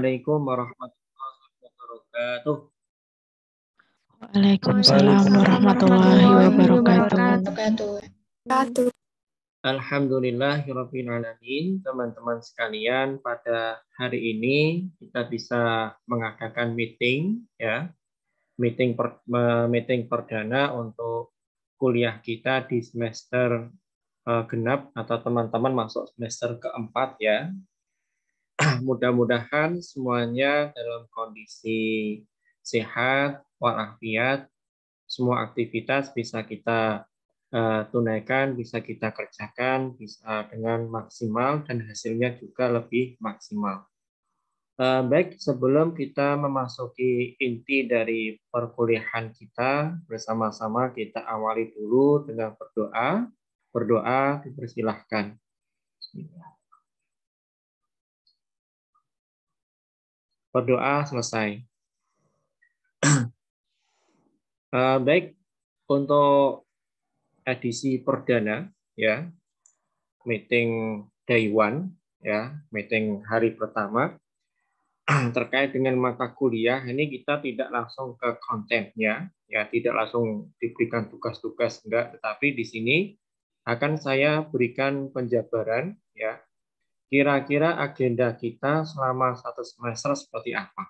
Assalamualaikum warahmatullahi wabarakatuh. Waalaikumsalam warahmatullahi wabarakatuh. Alhamdulillahirabbil alamin. Teman-teman sekalian, pada hari ini kita bisa mengadakan meeting ya. Meeting perdana untuk kuliah kita di semester genap atau teman-teman masuk semester keempat ya. Mudah-mudahan semuanya dalam kondisi sehat walafiat, semua aktivitas bisa kita tunaikan, bisa kita kerjakan, bisa dengan maksimal dan hasilnya juga lebih maksimal. Baik, sebelum kita memasuki inti dari perkuliahan kita, bersama-sama kita awali dulu dengan berdoa. Berdoa dipersilahkan. Berdoa selesai. Baik, untuk edisi perdana ya, meeting day one ya, meeting hari pertama terkait dengan mata kuliah ini kita tidak langsung ke kontennya ya, tidak langsung diberikan tugas-tugas enggak, tetapi di sini akan saya berikan penjabaran ya, kira-kira agenda kita selama satu semester seperti apa.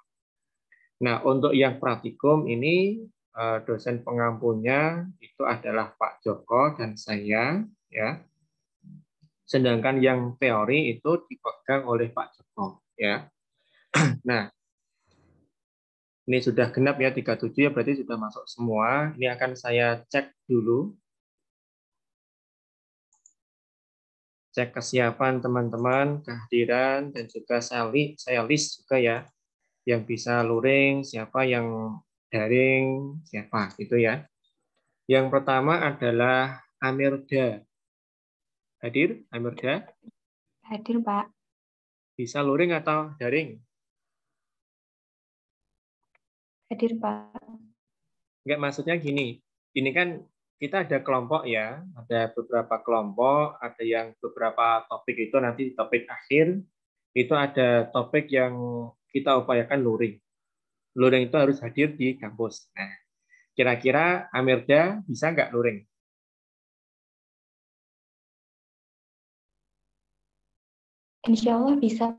Nah, untuk yang praktikum ini dosen pengampunya itu adalah Pak Joko dan saya ya. Sedangkan yang teori itu dipegang oleh Pak Joko ya. Nah, ini sudah genap ya 37 ya, berarti sudah masuk semua. Ini akan saya cek dulu. Cek kesiapan teman-teman, kehadiran dan juga saya list juga ya. Yang bisa luring, siapa yang daring, siapa gitu ya. Yang pertama adalah Amirda. Hadir, Amirda? Hadir, Pak. Bisa luring atau daring? Hadir, Pak. Enggak, maksudnya gini. Ini kan kita ada kelompok ya, ada beberapa kelompok, ada yang beberapa topik itu nanti di topik akhir, itu ada topik yang kita upayakan luring. Luring itu harus hadir di kampus. Nah, kira-kira Amirda bisa nggak luring? Insya Allah bisa.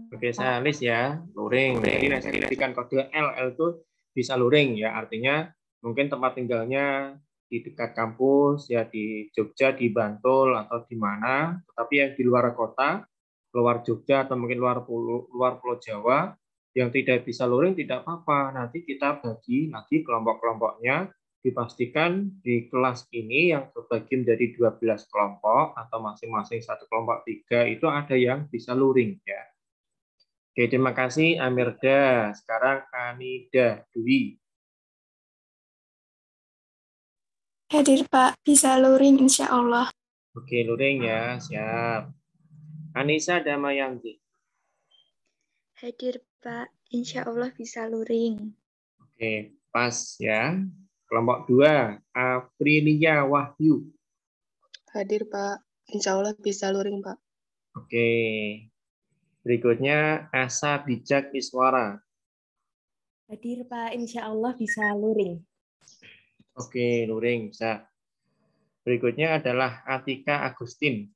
Oke, saya list ya, luring. Jadi saya berikan kode L itu bisa luring ya, artinya mungkin tempat tinggalnya di dekat kampus ya, di Jogja, di Bantul atau di mana, tetapi yang di luar kota, luar Jogja atau mungkin luar Pulau Jawa yang tidak bisa luring tidak apa-apa. Nanti kita bagi lagi kelompok-kelompoknya, dipastikan di kelas ini yang terbagi menjadi 12 kelompok atau masing-masing satu kelompok 3 itu ada yang bisa luring ya. Oke, terima kasih Amirda. Sekarang Anida Dwi. Hadir Pak, bisa luring insya Allah. Oke, luring ya, siap. Anissa Damayanti. Hadir Pak, insya Allah bisa luring. Oke, pas ya. Kelompok 2, Aprilia Wahyu. Hadir Pak, insya Allah bisa luring Pak. Oke, berikutnya Asa Bijak Iswara. Hadir Pak, insya Allah bisa luring. Oke, luring bisa. Berikutnya adalah Atika Agustin.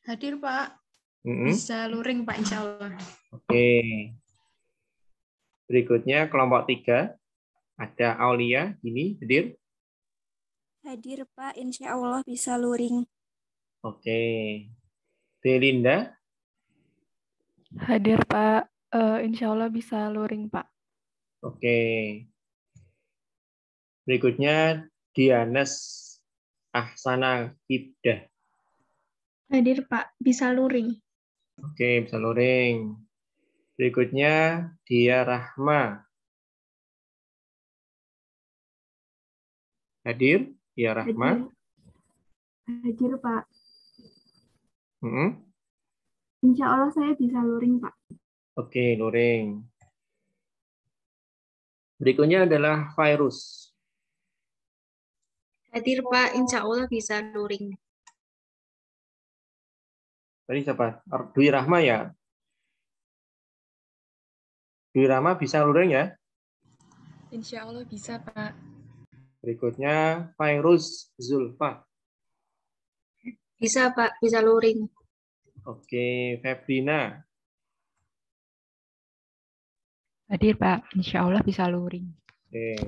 Hadir Pak, bisa luring Pak insya Allah. Oke. Berikutnya kelompok 3, ada Aulia, ini hadir. Hadir Pak, insya Allah bisa luring. Oke. Belinda. Hadir Pak, insya Allah bisa luring Pak. Oke. Berikutnya Dianes Ahsana Ibdah. Hadir Pak, bisa luring. Oke, bisa luring. Berikutnya Dia Rahma. Hadir Dia Rahma. Hadir Pak. Hmm? Insya Allah saya bisa luring Pak. Oke, luring. Berikutnya adalah Virus. Hadir Pak, insya Allah bisa luring. Tadi siapa? Dwi Rahma ya? Dwi Rama bisa luring ya? Insya Allah bisa, Pak. Berikutnya Fairuz Zulfa. Bisa, Pak. Bisa luring. Oke, Febrina. Hadir, Pak. Insya Allah bisa luring. Oke.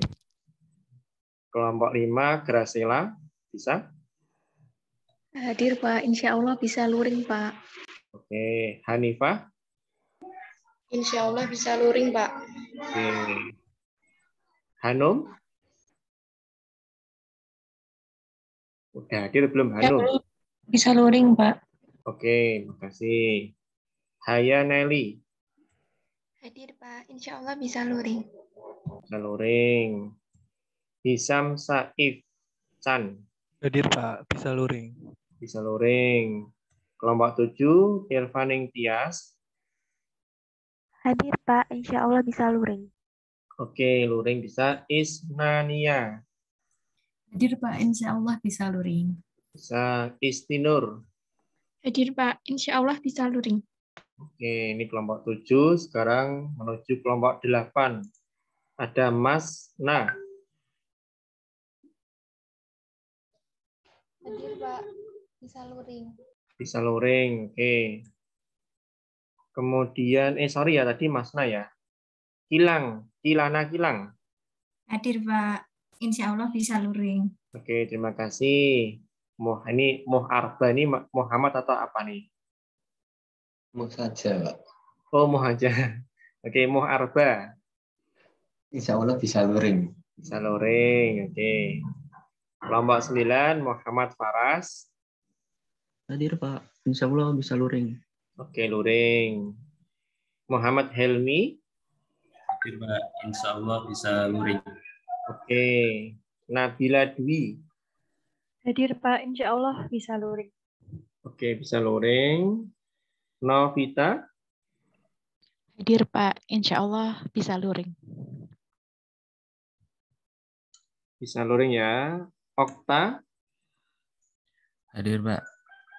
Kelompok 5, Gracela. Bisa? Hadir, Pak. Insya Allah bisa luring, Pak. Oke, Hanifah. Insya Allah bisa luring, Pak. Oke. Hanum. Udah hadir belum Hanum? Bisa luring, Pak. Oke, makasih. Haya Nelly. Hadir, Pak. Insya Allah bisa luring. Bisa luring. Hisam Saif Chan. Hadir Pak, bisa luring. Bisa luring. Kelompok 7, Irvaning Tias. Hadir, Pak. Insya Allah bisa luring. Oke, luring bisa. Isnania. Hadir Pak, insya Allah bisa luring. Bisa. Istinur. Hadir, Pak. Insya Allah bisa luring. Oke, ini kelompok 7. Sekarang menuju kelompok 8. Ada Mas Na. Hadir, Pak. Bisa luring. Bisa luring. Oke. Kemudian, sorry ya, tadi Mas Na ya. Kilang. Kilana Kilang. Hadir Pak, insya Allah bisa luring. Oke, terima kasih. Ini Arba ini Muhammad atau apa nih? Mau saja, Pak. Oh, aja. Oke, Arba. Insya Allah bisa luring. Bisa luring, oke. Kelompok 9, Muhammad Faras. Hadir Pak, insya Allah bisa luring. Oke, luring. Muhammad Helmi. Hadir Pak, insya Allah bisa luring. Oke. Nabila Dwi. Hadir, Pak. Insya Allah bisa luring. Oke, bisa luring. Novita. Hadir Pak, insya Allah bisa luring. Bisa luring ya. Okta. Hadir Pak,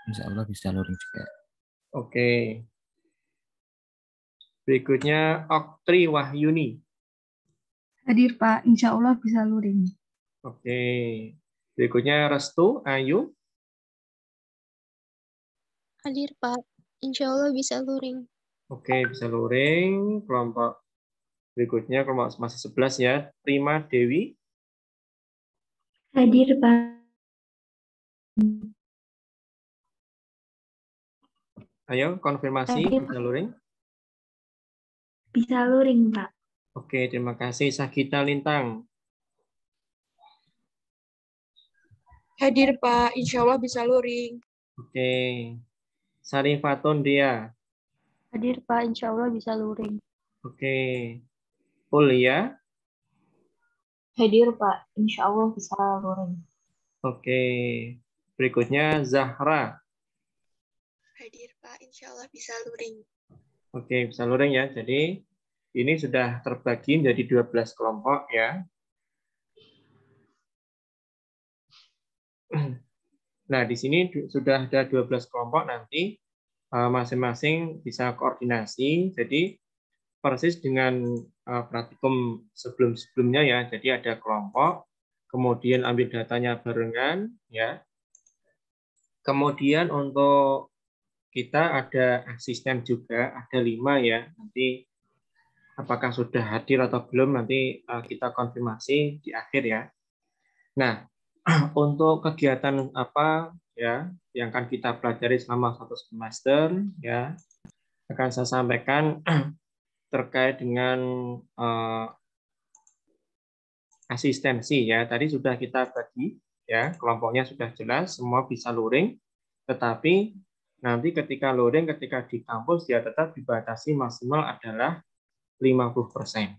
insya Allah bisa luring juga. Oke. Berikutnya Oktri Wahyuni. Hadir Pak, insya Allah bisa luring. Oke. Berikutnya Restu Ayu. Hadir Pak, insya Allah bisa luring. Oke, bisa luring. Kelompok berikutnya kelompok masih 11 ya. Prima Dewi. Hadir, Pak. Ayo, konfirmasi. Hadir. Bisa luring. Bisa luring, Pak. Oke, terima kasih. Sagita Lintang. Hadir Pak, insya Allah bisa luring. Oke. Sarifatun Dia. Hadir, Pak. Insya Allah bisa luring. Oke. Ulia. Hadir, Pak. Insya Allah bisa luring. Oke. Berikutnya Zahra. Hadir Pak, insya Allah bisa luring. Oke, bisa luring ya. Jadi ini sudah terbagi menjadi 12 kelompok ya. Nah, di sini sudah ada 12 kelompok, nanti masing-masing bisa koordinasi. Jadi persis dengan praktikum sebelum-sebelumnya ya. Jadi ada kelompok, kemudian ambil datanya barengan ya. Kemudian untuk kita ada asisten juga, ada 5 ya. Nanti apakah sudah hadir atau belum nanti kita konfirmasi di akhir ya. Nah, untuk kegiatan apa ya yang akan kita pelajari selama 1 semester ya akan saya sampaikan terkait dengan asistensi ya. Tadi sudah kita bagi ya, kelompoknya sudah jelas, semua bisa luring, tetapi nanti ketika luring, ketika di kampus dia tetap dibatasi maksimal adalah 50%.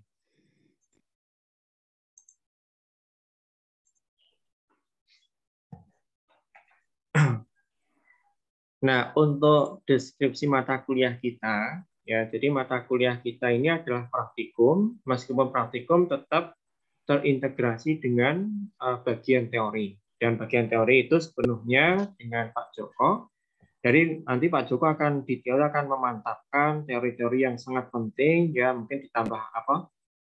Nah, untuk deskripsi mata kuliah kita, ya, jadi mata kuliah kita ini adalah praktikum, meskipun praktikum tetap terintegrasi dengan bagian teori. Dan bagian teori itu sepenuhnya dengan Pak Joko, Jadi nanti Pak Joko akan memantapkan teori-teori yang sangat penting, ya mungkin ditambah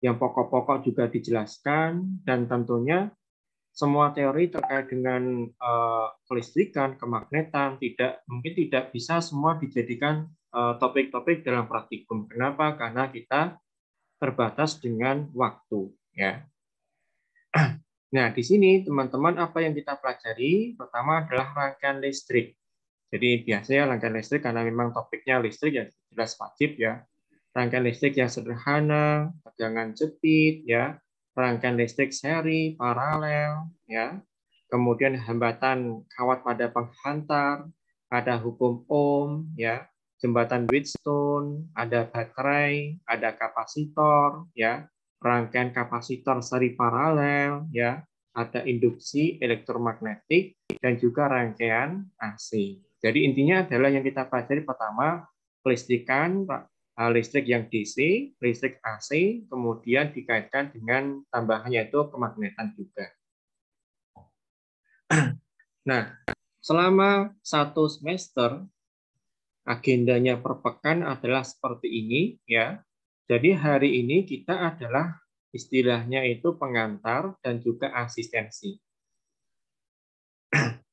yang pokok-pokok juga dijelaskan, dan tentunya semua teori terkait dengan kelistrikan, kemagnetan mungkin tidak bisa semua dijadikan topik-topik dalam praktikum. Kenapa? Karena kita terbatas dengan waktu, ya. Nah, di sini teman-teman apa yang kita pelajari? Pertama adalah rangkaian listrik. Jadi biasanya rangkaian listrik karena memang topiknya listrik ya jelas wajib ya. Rangkaian listrik yang sederhana, tegangan jepit ya, rangkaian listrik seri, paralel ya. Kemudian hambatan kawat pada penghantar, ada hukum Ohm ya, jembatan Wheatstone, ada baterai, ada kapasitor ya, rangkaian kapasitor seri paralel ya, ada induksi elektromagnetik dan juga rangkaian AC. Jadi intinya adalah yang kita pelajari pertama kelistrikan, listrik yang DC, listrik AC, kemudian dikaitkan dengan tambahannya itu kemagnetan juga. Nah, selama 1 semester agendanya per pekan adalah seperti ini ya. Jadi hari ini kita adalah istilahnya itu pengantar dan juga asistensi.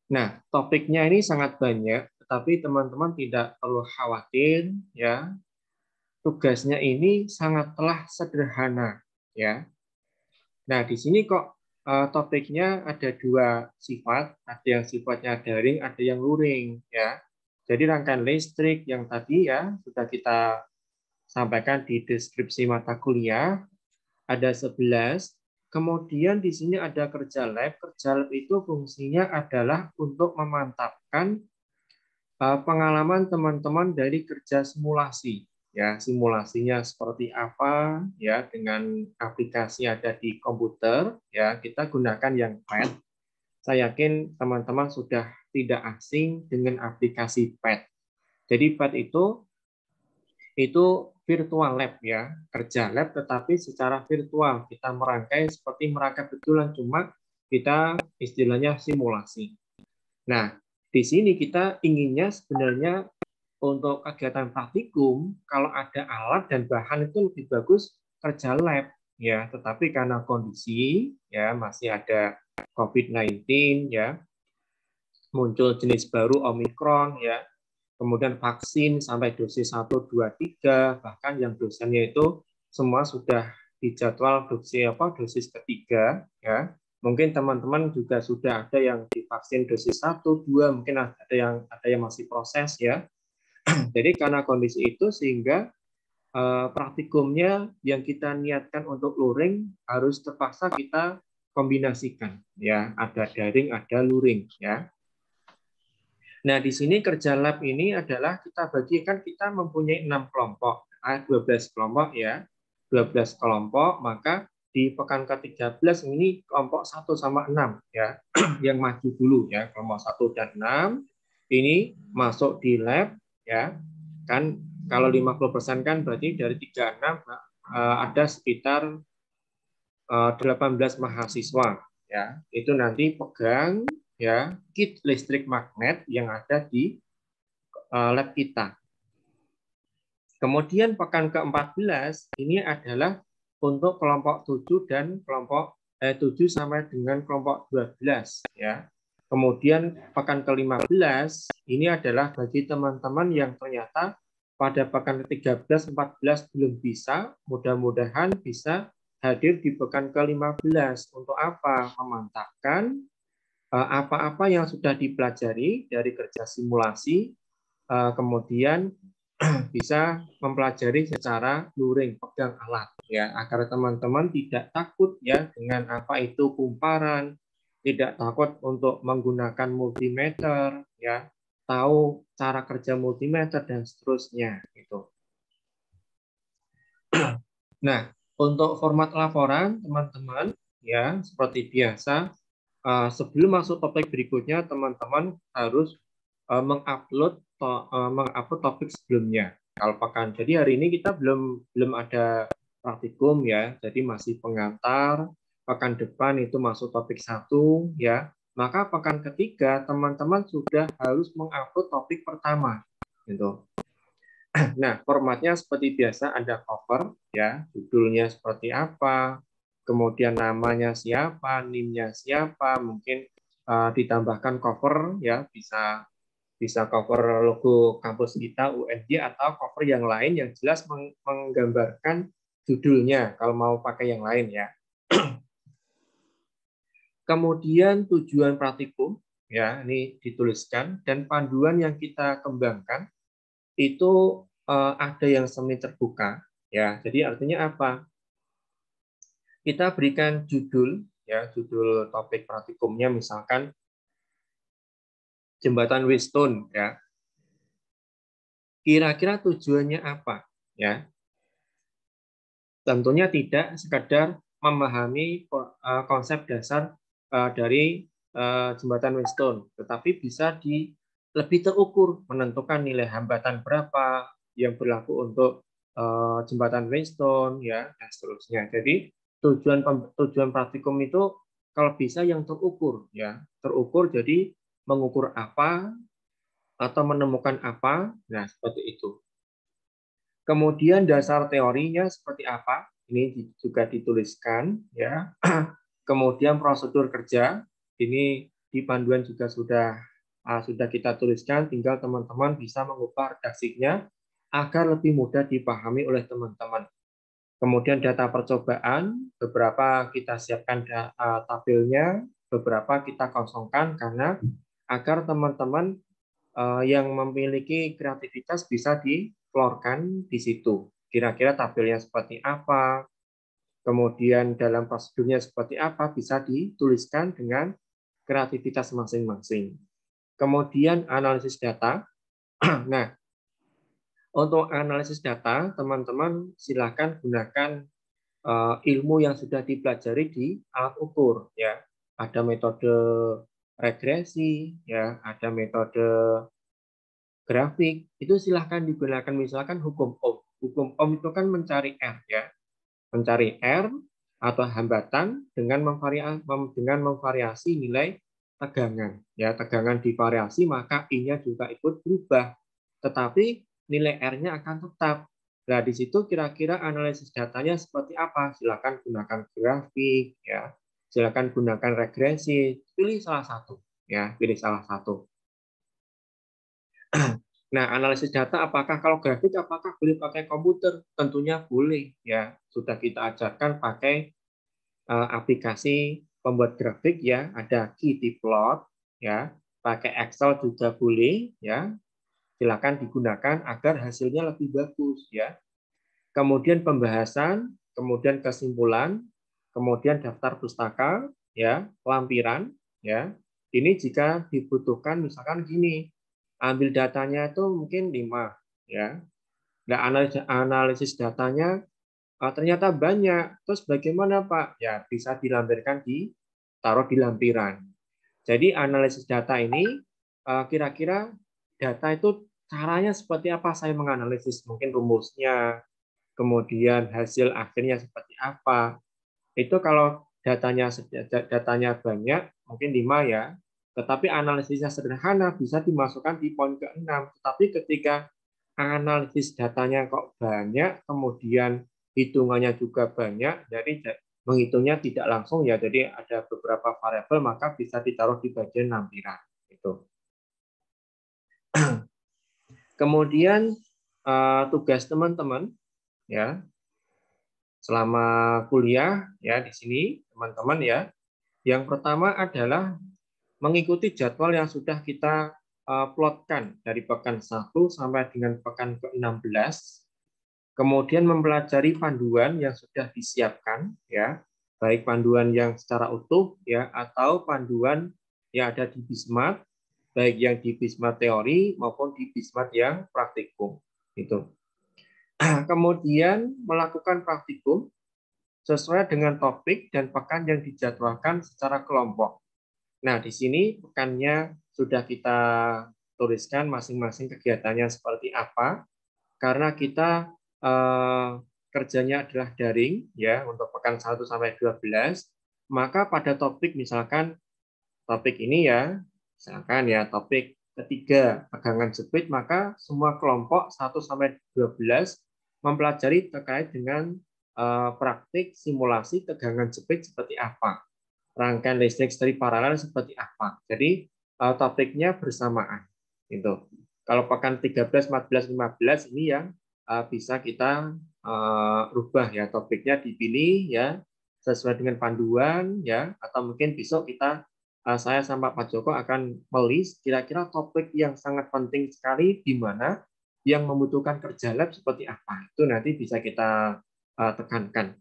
Nah, topiknya ini sangat banyak, tetapi teman-teman tidak perlu khawatir ya. Tugasnya ini sangatlah sederhana ya. Nah, di sini kok topiknya ada 2 sifat, ada yang sifatnya daring, ada yang luring ya. Jadi rangkaian listrik yang tadi ya sudah kita sampaikan di deskripsi mata kuliah ada 11. Kemudian di sini ada kerja lab. Kerja lab itu fungsinya adalah untuk memantapkan pengalaman teman-teman dari kerja simulasi. Ya, simulasinya seperti apa ya dengan aplikasi ada di komputer ya, kita gunakan yang PET. Saya yakin teman-teman sudah tidak asing dengan aplikasi PET. Jadi PET itu virtual lab ya, kerja lab tetapi secara virtual. Kita merangkai seperti merangkai betulan, cuma kita istilahnya simulasi. Nah, di sini kita inginnya sebenarnya untuk kegiatan praktikum, kalau ada alat dan bahan itu lebih bagus kerja lab ya, tetapi karena kondisi ya masih ada COVID-19 ya, muncul jenis baru Omikron ya, kemudian vaksin sampai dosis 1, 2, 3, bahkan yang dosennya itu semua sudah dijadwal dosis ketiga ya. Mungkin teman-teman juga sudah ada yang divaksin dosis 1, 2, mungkin ada yang masih proses ya. Jadi karena kondisi itu sehingga praktikumnya yang kita niatkan untuk luring harus terpaksa kita kombinasikan ya, ada daring, ada luring ya. Nah, di sini kerja lab ini adalah kita bagikan, kita mempunyai 6 kelompok, 12 kelompok ya, 12 kelompok, maka di pekan ke-13 ini kelompok 1 sama 6 ya, yang maju dulu ya, kelompok 1 dan 6 ini masuk di lab ya, kan kalau 50% kan berarti dari 36 ada sekitar 18 mahasiswa ya, itu nanti pegang ya kit listrik magnet yang ada di lab kita. Kemudian pekan ke-14 ini adalah untuk kelompok 7 dan kelompok 7 sampai dengan kelompok 12 ya. Kemudian pekan ke-15 ini adalah bagi teman-teman yang ternyata pada pekan ke-13, 14 belum bisa, mudah-mudahan bisa hadir di pekan ke-15 untuk apa? Memantapkan apa-apa yang sudah dipelajari dari kerja simulasi, kemudian bisa mempelajari secara luring, pegang alat ya, agar teman-teman tidak takut ya dengan apa itu kumparan, tidak takut untuk menggunakan multimeter ya, tahu cara kerja multimeter dan seterusnya gitu. Nah, untuk format laporan teman-teman ya seperti biasa, sebelum masuk topik berikutnya teman-teman harus mengupload topik sebelumnya. Kalau pekan, jadi hari ini kita belum ada praktikum ya, jadi masih pengantar. Pekan depan itu masuk topik 1 ya. maka pekan ketiga teman-teman sudah harus mengupload topik pertama. Gitu. Nah, formatnya seperti biasa, ada cover, ya, judulnya seperti apa, kemudian namanya siapa, NIM-nya siapa, mungkin ditambahkan cover, ya, bisa cover logo kampus kita UNJ atau cover yang lain yang jelas menggambarkan judulnya kalau mau pakai yang lain, ya. Kemudian tujuan praktikum, ya, ini dituliskan, dan panduan yang kita kembangkan itu ada yang semi terbuka, ya. Jadi artinya apa? Kita berikan judul, ya, judul topik praktikumnya misalkan Jembatan Weston, ya. Kira-kira tujuannya apa, ya? Tentunya tidak sekadar memahami konsep dasar dari Jembatan Weston, tetapi bisa lebih terukur, menentukan nilai hambatan berapa yang berlaku untuk Jembatan Weston, ya, dan seterusnya. Jadi tujuan praktikum itu kalau bisa yang terukur, ya, terukur. Jadi mengukur apa atau menemukan apa, nah seperti itu. Kemudian dasar teorinya seperti apa, ini juga dituliskan, ya. Kemudian prosedur kerja, ini di panduan juga sudah kita tuliskan, tinggal teman-teman bisa mengubah redaksinya agar lebih mudah dipahami oleh teman-teman. Kemudian data percobaan, beberapa kita siapkan tabelnya, beberapa kita kosongkan karena agar teman-teman yang memiliki kreativitas bisa dikeluarkan di situ. Kira-kira tabelnya seperti apa, kemudian dalam prosedurnya seperti apa, bisa dituliskan dengan kreativitas masing-masing. Kemudian analisis data. Nah, untuk analisis data, teman-teman silakan gunakan ilmu yang sudah dipelajari di alat ukur, ya. Ada metode regresi, ya, ada metode grafik, itu silahkan digunakan. Misalkan hukum Ohm. Hukum Ohm itu kan mencari R, ya. Mencari R atau hambatan dengan memvariasi nilai tegangan. Ya, tegangan divariasi, maka I-nya juga ikut berubah. Tetapi nilai R-nya akan tetap. Nah, di situ kira-kira analisis datanya seperti apa? Silakan gunakan grafik, ya. Silakan gunakan regresi. Pilih salah satu, ya. Pilih salah satu. Nah, analisis data apakah kalau grafik apakah boleh pakai komputer? Tentunya boleh, ya. Sudah kita ajarkan pakai aplikasi pembuat grafik, ya. Ada Kittyplot, ya. Pakai Excel juga boleh, ya. Silakan digunakan agar hasilnya lebih bagus, ya. Kemudian pembahasan, kemudian kesimpulan, kemudian daftar pustaka, ya, lampiran, ya. Ini jika dibutuhkan misalkan gini, ambil datanya itu mungkin 5, ya. Nah, analisis datanya ternyata banyak. Terus bagaimana, Pak? Ya, bisa dilampirkan taruh di lampiran. Jadi analisis data ini kira-kira data itu caranya seperti apa saya menganalisis, mungkin rumusnya, kemudian hasil akhirnya seperti apa. Itu kalau datanya banyak, mungkin 5, ya. Tetapi analisisnya sederhana, bisa dimasukkan di poin ke-6. Tetapi ketika analisis datanya kok banyak, kemudian hitungannya juga banyak, jadi menghitungnya tidak langsung, ya. Jadi ada beberapa variabel, maka bisa ditaruh di bagian lampiran. Itu. Kemudian tugas teman-teman, ya, selama kuliah, ya, di sini teman-teman, ya. Yang pertama adalah mengikuti jadwal yang sudah kita plotkan dari pekan 1 sampai dengan pekan ke-16. Kemudian mempelajari panduan yang sudah disiapkan, ya, baik panduan yang secara utuh, ya, atau panduan yang ada di Bismart, baik yang di Bismart teori maupun di Bismart yang praktikum. Itu. Kemudian melakukan praktikum sesuai dengan topik dan pekan yang dijadwalkan secara kelompok. Nah, di sini pekannya sudah kita tuliskan masing-masing kegiatannya seperti apa, karena kita kerjanya adalah daring, ya, untuk pekan 1 sampai 12, maka pada topik misalkan topik ini ya, misalkan ya topik ketiga pegangan jepit, maka semua kelompok 1-12 mempelajari terkait dengan praktik simulasi tegangan jepit seperti apa, rangkaian listrik seri paralel seperti apa. Jadi topiknya bersamaan. Gitu. Kalau pekan 13, 14, 15 ini yang bisa kita rubah ya, topiknya dipilih ya sesuai dengan panduan ya, atau mungkin besok kita saya sama Pak Joko akan melis kira-kira topik yang sangat penting sekali di mana yang membutuhkan kerja lab seperti apa. Itu nanti bisa kita tekankan.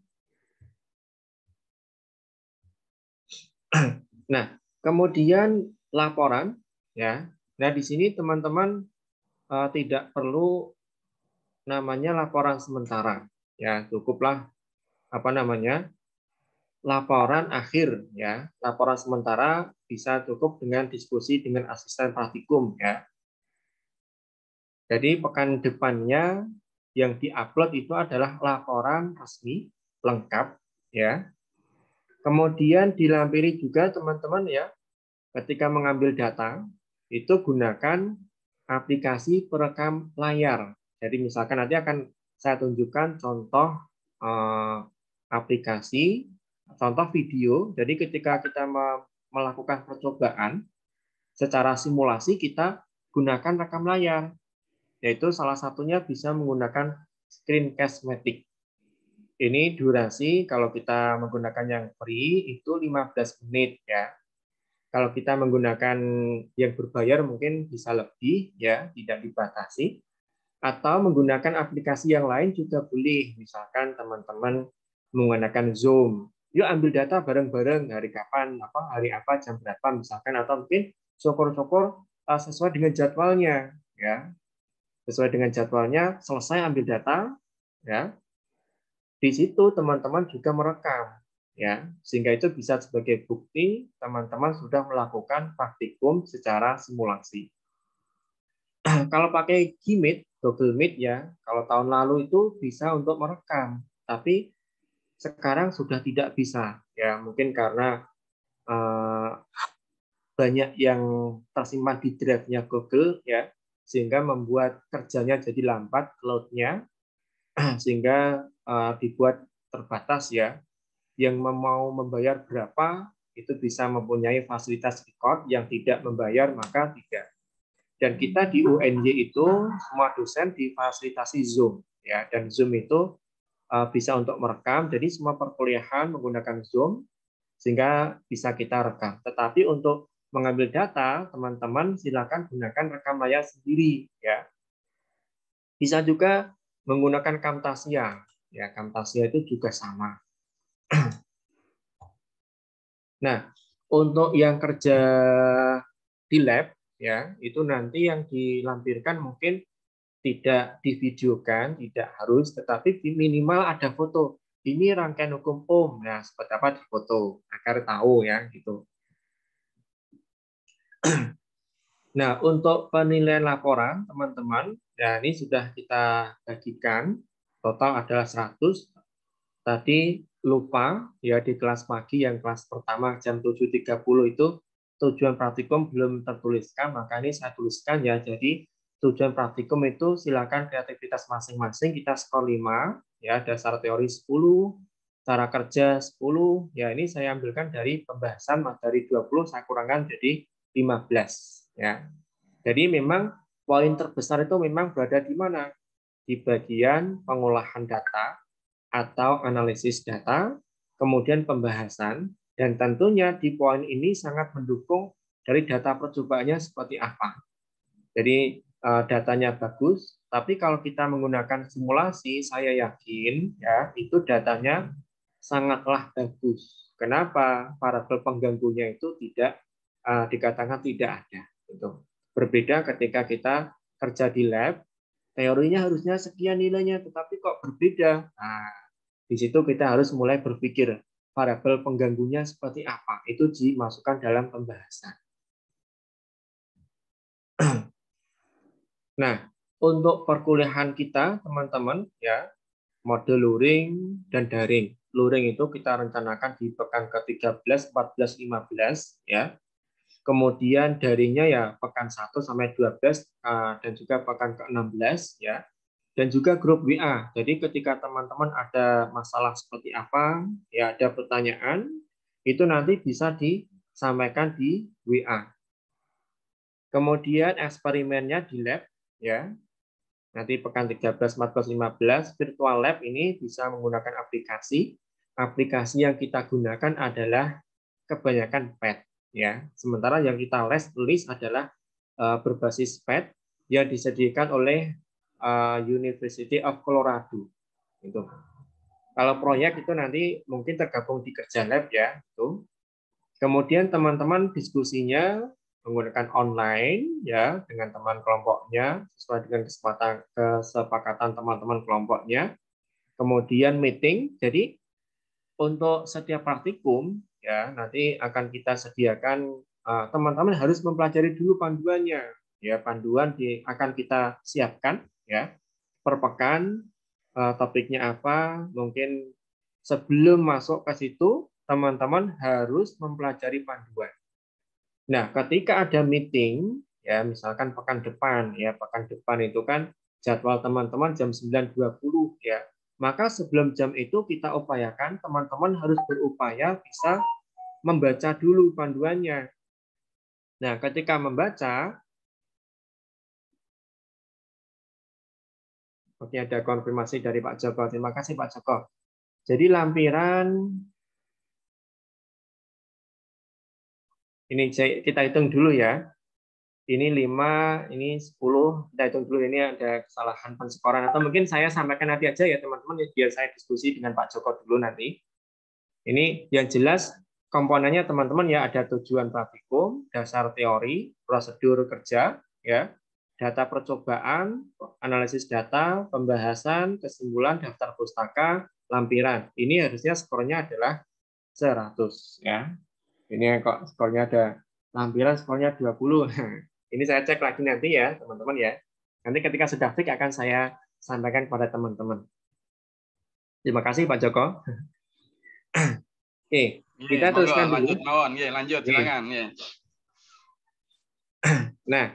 Nah, kemudian laporan ya. Nah, di sini teman-teman tidak perlu namanya laporan sementara ya, cukuplah laporan akhir ya. Laporan sementara bisa cukup dengan diskusi dengan asisten praktikum ya. Jadi pekan depannya yang diupload itu adalah laporan resmi lengkap ya. Kemudian dilampiri juga teman-teman ya, ketika mengambil data itu gunakan aplikasi perekam layar. Jadi misalkan nanti akan saya tunjukkan contoh aplikasi, contoh video. Jadi ketika kita melakukan percobaan secara simulasi, kita gunakan rekam layar. Yaitu salah satunya bisa menggunakan Screencast-Matic. Ini durasi kalau kita menggunakan yang free itu 15 menit ya. Kalau kita menggunakan yang berbayar mungkin bisa lebih ya, tidak dibatasi. Atau menggunakan aplikasi yang lain juga boleh. Misalkan teman-teman menggunakan Zoom. Yuk ambil data bareng-bareng hari kapan, hari apa, jam berapa misalkan, atau mungkin syukur-syukur sesuai dengan jadwalnya ya. Sesuai dengan jadwalnya, selesai ambil data ya. Di situ teman-teman juga merekam ya, sehingga itu bisa sebagai bukti teman-teman sudah melakukan praktikum secara simulasi. Kalau pakai Gmeet, Google Meet ya, kalau tahun lalu itu bisa untuk merekam, tapi sekarang sudah tidak bisa ya, mungkin karena banyak yang tersimpan di drive-nya Google ya, sehingga membuat kerjanya jadi lambat cloud-nya, sehingga dibuat terbatas ya. Yang mau membayar berapa itu bisa mempunyai fasilitas record, yang tidak membayar maka tidak. Dan kita di UNY itu semua dosen difasilitasi Zoom ya, dan Zoom itu bisa untuk merekam. Jadi semua perkuliahan menggunakan Zoom sehingga bisa kita rekam. Tetapi untuk mengambil data, teman-teman silakan gunakan rekam layar sendiri ya. Bisa juga menggunakan Camtasia. Ya, Camtasia itu juga sama. Nah, untuk yang kerja di lab ya, itu nanti yang dilampirkan mungkin tidak divideokan, tidak harus, tetapi minimal ada foto. Ini rangkaian hukum Ohm. Nah, seperti apa di foto agar tahu ya gitu. Nah, untuk penilaian laporan teman-teman, ya ini sudah kita bagikan, total adalah 100. Tadi lupa ya, di kelas pagi yang kelas pertama jam 7.30 itu tujuan praktikum belum tertuliskan, maka ini saya tuliskan ya. Jadi tujuan praktikum itu silakan kreativitas masing-masing, kita skor 5 ya, dasar teori 10, cara kerja 10 ya. Ini saya ambilkan dari pembahasan materi 20, saya kurangkan jadi 15 ya. Jadi memang poin terbesar itu memang berada di mana? Di bagian pengolahan data atau analisis data, kemudian pembahasan, dan tentunya di poin ini sangat mendukung dari data percobaannya seperti apa. Jadi datanya bagus, tapi kalau kita menggunakan simulasi, saya yakin ya itu datanya sangatlah bagus. Kenapa? Variabel pengganggunya itu tidak dikatakan tidak ada. Itu berbeda ketika kita kerja di lab, teorinya harusnya sekian nilainya, tetapi kok berbeda. Nah, di situ kita harus mulai berpikir variabel pengganggunya seperti apa. Itu dimasukkan dalam pembahasan. Nah, untuk perkuliahan kita, teman-teman, ya, mode luring dan daring. Luring itu kita rencanakan di pekan ke-13, 14, 15, ya. Kemudian daringnya ya pekan 1 sampai 12 dan juga pekan ke-16 ya. Dan juga grup WA. Jadi ketika teman-teman ada masalah seperti apa, ya ada pertanyaan, itu nanti bisa disampaikan di WA. Kemudian eksperimennya di lab ya. Nanti pekan 13, 14, 15 virtual lab ini bisa menggunakan aplikasi. Aplikasi yang kita gunakan adalah kebanyakan PET. Ya, sementara yang kita list adalah berbasis PET yang disediakan oleh University of Colorado. Itu. Kalau proyek itu nanti mungkin tergabung di kerja lab ya. Itu. Kemudian teman-teman diskusinya menggunakan online ya dengan teman kelompoknya sesuai dengan kesepakatan teman-teman kelompoknya. Kemudian meeting. Jadi untuk setiap praktikum ya nanti akan kita sediakan teman-teman harus mempelajari dulu panduannya ya, panduan akan kita siapkan ya per pekan, topiknya apa, mungkin sebelum masuk ke situ teman-teman harus mempelajari panduan. Nah ketika ada meeting ya misalkan pekan depan itu kan jadwal teman-teman jam 9.20 ya. Maka sebelum jam itu kita upayakan teman-teman harus berupaya bisa membaca dulu panduannya. Nah, ketika membaca, oke ada konfirmasi dari Pak Joko. Terima kasih Pak Joko. Jadi lampiran, ini kita hitung dulu ya. Ini 5, ini 10, kita hitung dulu, ini ada kesalahan penskoran. Atau mungkin saya sampaikan nanti aja ya teman-teman, biar saya diskusi dengan Pak Joko dulu nanti. Ini yang jelas komponennya teman-teman ya, ada tujuan praktikum, dasar teori, prosedur kerja, ya, data percobaan, analisis data, pembahasan, kesimpulan, daftar pustaka, lampiran. Ini harusnya skornya adalah 100. Ya. Ini kok skornya ada lampiran, skornya 20. Ini saya cek lagi nanti ya, teman-teman ya. Nanti ketika sudah fix akan saya sampaikan kepada teman-teman. Terima kasih Pak Joko. Oke, kita teruskan dulu. Lanjut, silakan. Nah,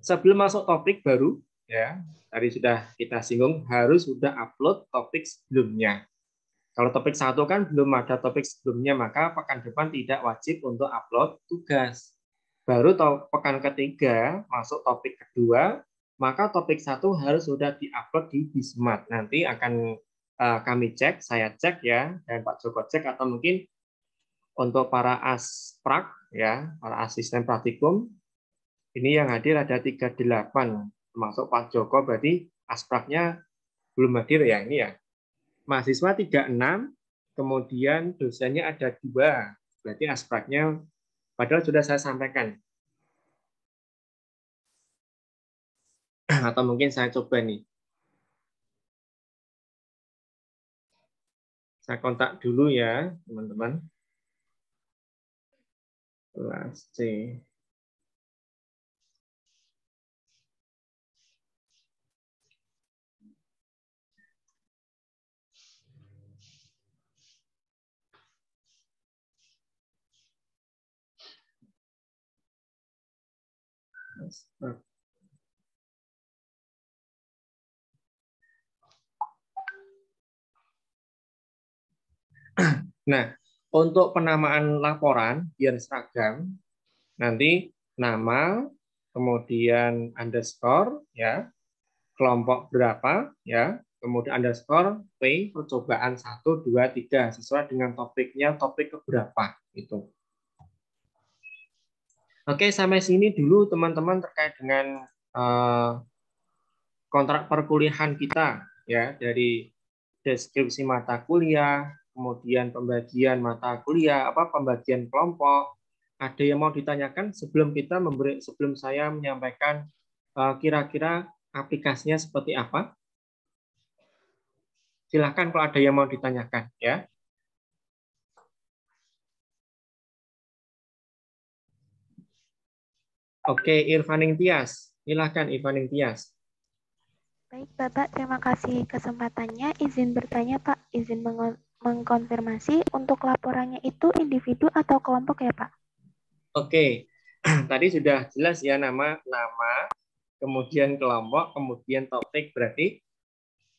sebelum masuk topik baru, ya, tadi sudah kita singgung, harus sudah upload topik sebelumnya. Kalau topik 1 kan belum ada topik sebelumnya, maka pekan depan tidak wajib untuk upload tugas. Baru pekan ketiga masuk topik kedua, maka topik 1 harus sudah diupload di Bismart. Nanti akan kami cek, saya cek ya, dan Pak Joko cek, atau mungkin untuk para asprak ya, para asisten praktikum, ini yang hadir ada 38, termasuk Pak Joko, berarti aspraknya belum hadir ya ini ya. Mahasiswa 36, kemudian dosennya ada 2, berarti aspraknya padahal sudah saya sampaikan. Atau mungkin saya coba nih. Saya kontak dulu ya, teman-teman. Kelas C. Nah, untuk penamaan laporan biar seragam, nanti nama, kemudian underscore, ya, kelompok berapa, ya, kemudian underscore P percobaan 1, 2, 3 sesuai dengan topiknya, topik keberapa itu. Oke, sampai sini dulu teman-teman terkait dengan kontrak perkuliahan kita, ya, dari deskripsi mata kuliah, kemudian pembagian mata kuliah, pembagian kelompok. Ada yang mau ditanyakan sebelum sebelum saya menyampaikan kira-kira aplikasinya seperti apa? Silahkan kalau ada yang mau ditanyakan ya. Oke, Irvaning Tias. Silahkan Irvaning Tias. Baik, Bapak, terima kasih kesempatannya. Izin bertanya, Pak. Izin mengkonfirmasi, untuk laporannya itu individu atau kelompok ya, Pak? Oke, tadi sudah jelas ya nama, kemudian kelompok, kemudian topik, berarti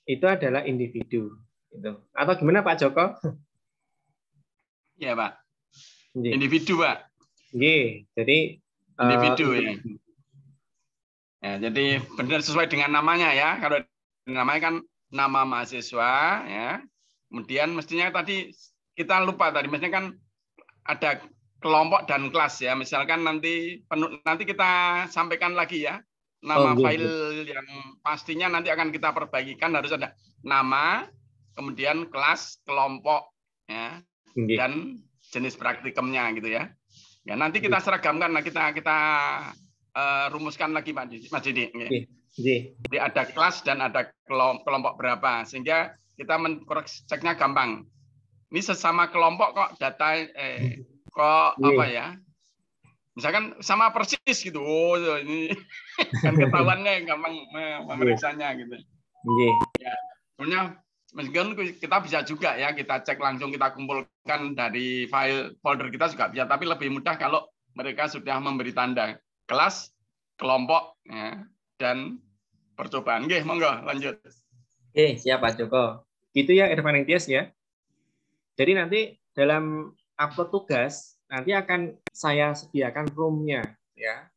itu adalah individu. Gitu. Atau gimana Pak Joko? Ya Pak. Nggih. Individu Pak. Nggih, jadi individu ya. Ya, jadi benar sesuai dengan namanya ya. Kalau namanya kan nama mahasiswa ya. Kemudian mestinya tadi kita lupa tadi, mestinya kan ada kelompok dan kelas ya. Misalkan nanti kita sampaikan lagi ya. Nama file yang pastinya nanti akan kita perbaikikan, harus ada nama, kemudian kelas, kelompok ya. Dan jenis praktikumnya gitu ya. Ya nanti kita seragamkan, kita rumuskan lagi Mas Didi. Jadi ada kelas dan ada kelompok berapa, sehingga kita ceknya gampang. Ini sesama kelompok kok data apa ya? Misalkan sama persis gitu. Oh, ini kan ketahuannya gampang memeriksanya gitu. Ya, sebenarnya meskipun kita bisa juga ya, kita cek langsung, kita kumpulkan dari file folder kita juga bisa, tapi lebih mudah kalau mereka sudah memberi tanda kelas, kelompok, ya, dan percobaan. Oke, monggo lanjut. Oke, siap Pak Joko. Gitu ya Irfan Tias ya. Jadi nanti dalam upload tugas nanti akan saya sediakan room-nya ya.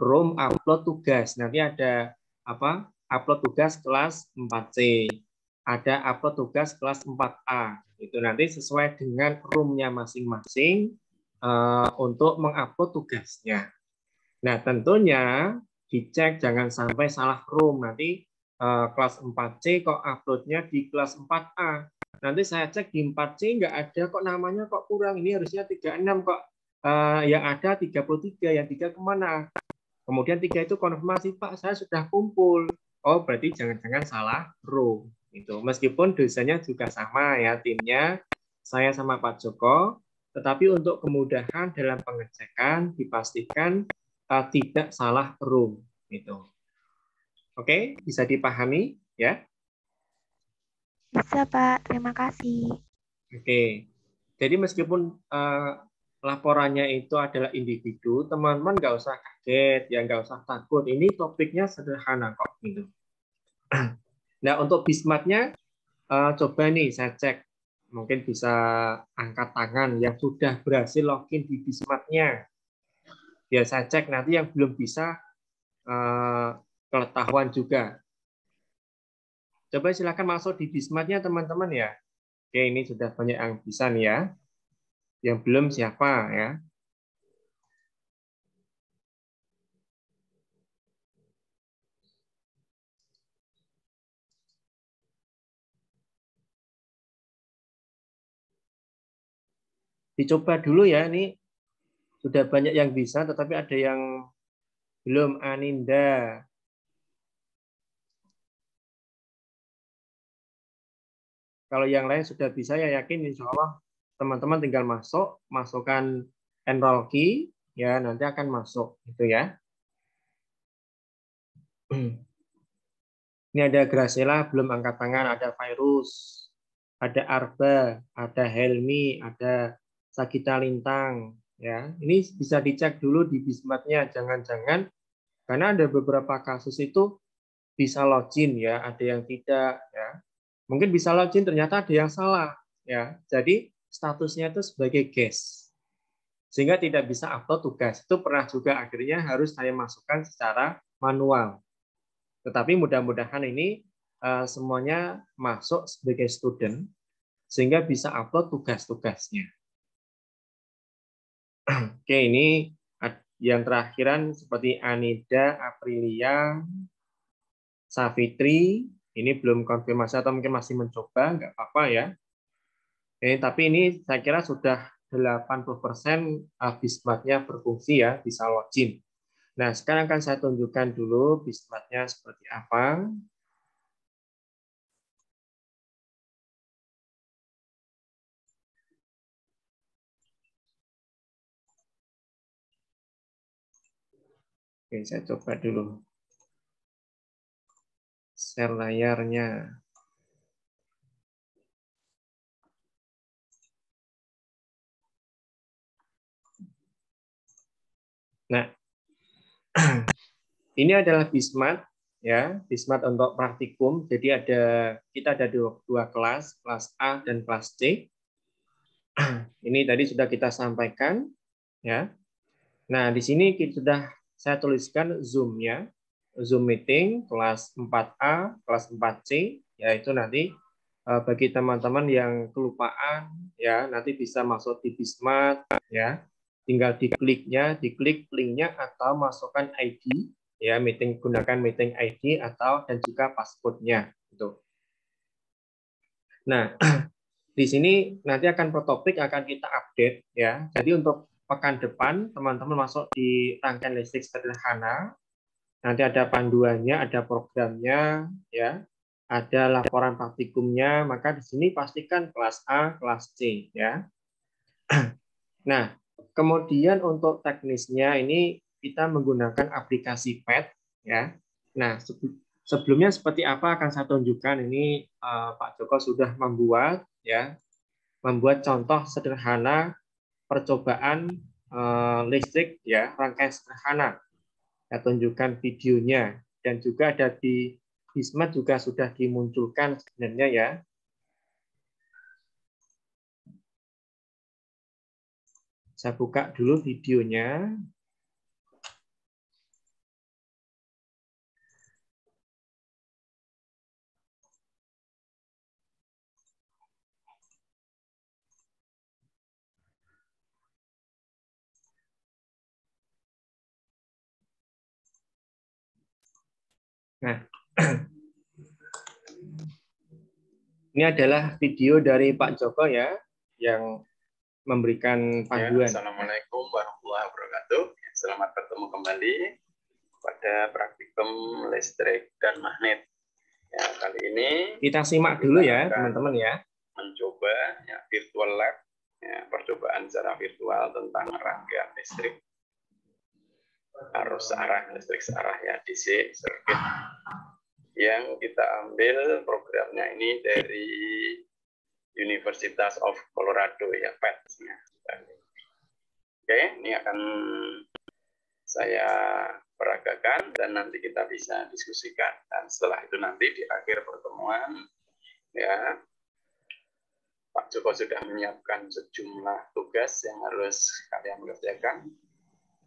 Room upload tugas. Nanti ada apa? Upload tugas kelas 4C. Ada upload tugas kelas 4A. Itu nanti sesuai dengan room-nya masing-masing untuk mengupload tugasnya. Nah, tentunya dicek jangan sampai salah room. Nanti kelas 4C kok uploadnya di kelas 4A. Nanti saya cek di 4C nggak ada kok, namanya kok kurang. Ini harusnya 36 kok. Yang ada 33, yang 3 kemana? Kemudian 3 itu konfirmasi, Pak, saya sudah kumpul. Oh, berarti jangan-jangan salah room. Itu. Meskipun dosanya juga sama ya timnya, saya sama Pak Joko, tetapi untuk kemudahan dalam pengecekan dipastikan tidak salah room. Itu. Oke, bisa dipahami ya? Bisa Pak, terima kasih. Oke, jadi meskipun laporannya itu adalah individu, teman-teman nggak usah kaget, ya nggak usah takut. Ini topiknya sederhana kok gitu. Nah untuk Bismartnya coba nih saya cek, mungkin bisa angkat tangan yang sudah berhasil login di Bismartnya. Biar saya cek, nanti yang belum bisa ketahuan juga. Coba silakan masuk di Bismartnya teman-teman ya. Oke, ini sudah banyak yang bisa nih ya. Yang belum siapa ya? Dicoba dulu ya, ini sudah banyak yang bisa, tetapi ada yang belum. Aninda. Kalau yang lain sudah bisa, ya yakin insya Allah teman-teman tinggal masukkan enroll key, ya nanti akan masuk gitu ya. Ini ada Graciela belum angkat tangan, ada Virus, ada Arba, ada Helmi, ada Sagita Lintang, ya. Ini bisa dicek dulu di Bismartnya, jangan-jangan karena ada beberapa kasus itu bisa login ya, ada yang tidak ya. Mungkin bisa login ternyata ada yang salah ya. Jadi statusnya itu sebagai guest. Sehingga tidak bisa upload tugas. Itu pernah juga akhirnya harus saya masukkan secara manual. Tetapi mudah-mudahan ini semuanya masuk sebagai student sehingga bisa upload tugas-tugasnya. Oke, ini yang terakhiran seperti Anida, Aprilia, Safitri. Ini belum konfirmasi atau mungkin masih mencoba, nggak apa-apa ya. Tapi ini saya kira sudah 80% Bismartnya berfungsi ya, bisa login. Nah, sekarang akan saya tunjukkan dulu Bismartnya seperti apa. Oke, saya coba dulu. Share layarnya. Nah, ini adalah Bismart, ya, Bismart untuk praktikum. Jadi kita ada dua kelas A dan kelas C. Ini tadi sudah kita sampaikan, ya. Nah, di sini sudah saya tuliskan Zoom-nya, Zoom meeting kelas 4A, kelas 4C, yaitu nanti bagi teman-teman yang kelupaan, ya, nanti bisa masuk di Bismart, ya. Tinggal diklik linknya atau masukkan ID, ya, gunakan meeting ID dan juga password-nya, gitu. Nah, di sini nanti akan per topik akan kita update, ya. Jadi untuk pekan depan teman-teman masuk di rangkaian listrik sederhana. Nanti ada panduannya, ada programnya, ya. Ada laporan praktikumnya, maka di sini pastikan kelas A, kelas C, ya. Nah, kemudian untuk teknisnya ini kita menggunakan aplikasi PET, ya. Nah, sebelumnya seperti apa akan saya tunjukkan. Ini Pak Joko sudah membuat, ya, membuat contoh sederhana percobaan listrik, ya, rangkaian sederhana. Saya tunjukkan videonya dan juga ada di Bismart juga sudah dimunculkan sebenarnya, ya. Saya buka dulu videonya. Nah, ini adalah video dari Pak Joko, ya, yang memberikan panduan. Ya, Assalamualaikum warahmatullahi wabarakatuh. Selamat bertemu kembali pada praktikum listrik dan magnet. Ya, kali ini kita simak dulu, ya, teman-teman, ya. Mencoba, ya, virtual lab, ya, percobaan secara virtual tentang rangkaian listrik arus searah, listrik searah, ya, DC circuit, yang kita ambil programnya ini dari Universitas of Colorado, ya, PET. Oke, ini akan saya peragakan dan nanti kita bisa diskusikan. Dan setelah itu nanti di akhir pertemuan, ya, Pak Joko sudah menyiapkan sejumlah tugas yang harus kalian kerjakan.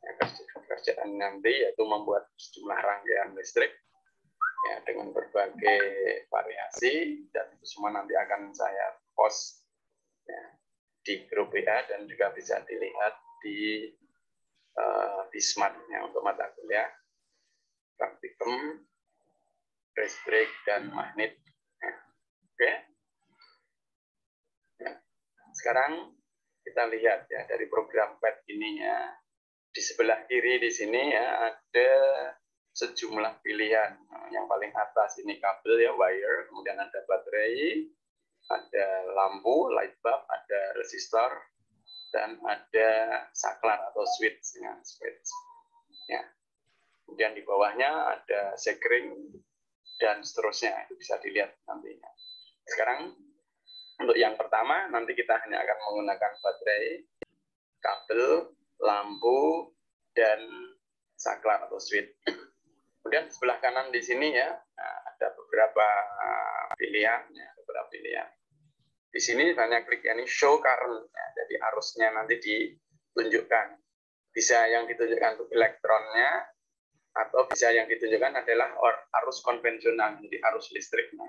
Ya, kerjaan nanti yaitu membuat sejumlah rangkaian listrik, ya, dengan berbagai variasi, dan itu semua nanti akan saya post, ya, di grup WA dan juga bisa dilihat di Bismart-nya untuk mata kuliah praktikum listrik dan magnet. Ya. Oke. Ya. Sekarang kita lihat, ya, dari program PET ini, ya. Di sebelah kiri di sini, ya, ada sejumlah pilihan. Yang paling atas ini kabel, ya, wire, kemudian ada baterai, ada lampu, light bulb, ada resistor, dan ada saklar atau switch, ya, switch. Ya. Kemudian di bawahnya ada sekring dan seterusnya, itu bisa dilihat nantinya. Sekarang untuk yang pertama nanti kita hanya akan menggunakan baterai, kabel, lampu, dan saklar atau switch. Kemudian sebelah kanan di sini, ya, ada beberapa pilihan, ya, beberapa pilihan. Di sini hanya klik ini show current, ya, jadi arusnya nanti ditunjukkan. Bisa yang ditunjukkan untuk elektronnya, atau bisa yang ditunjukkan adalah arus konvensional, jadi arus listriknya.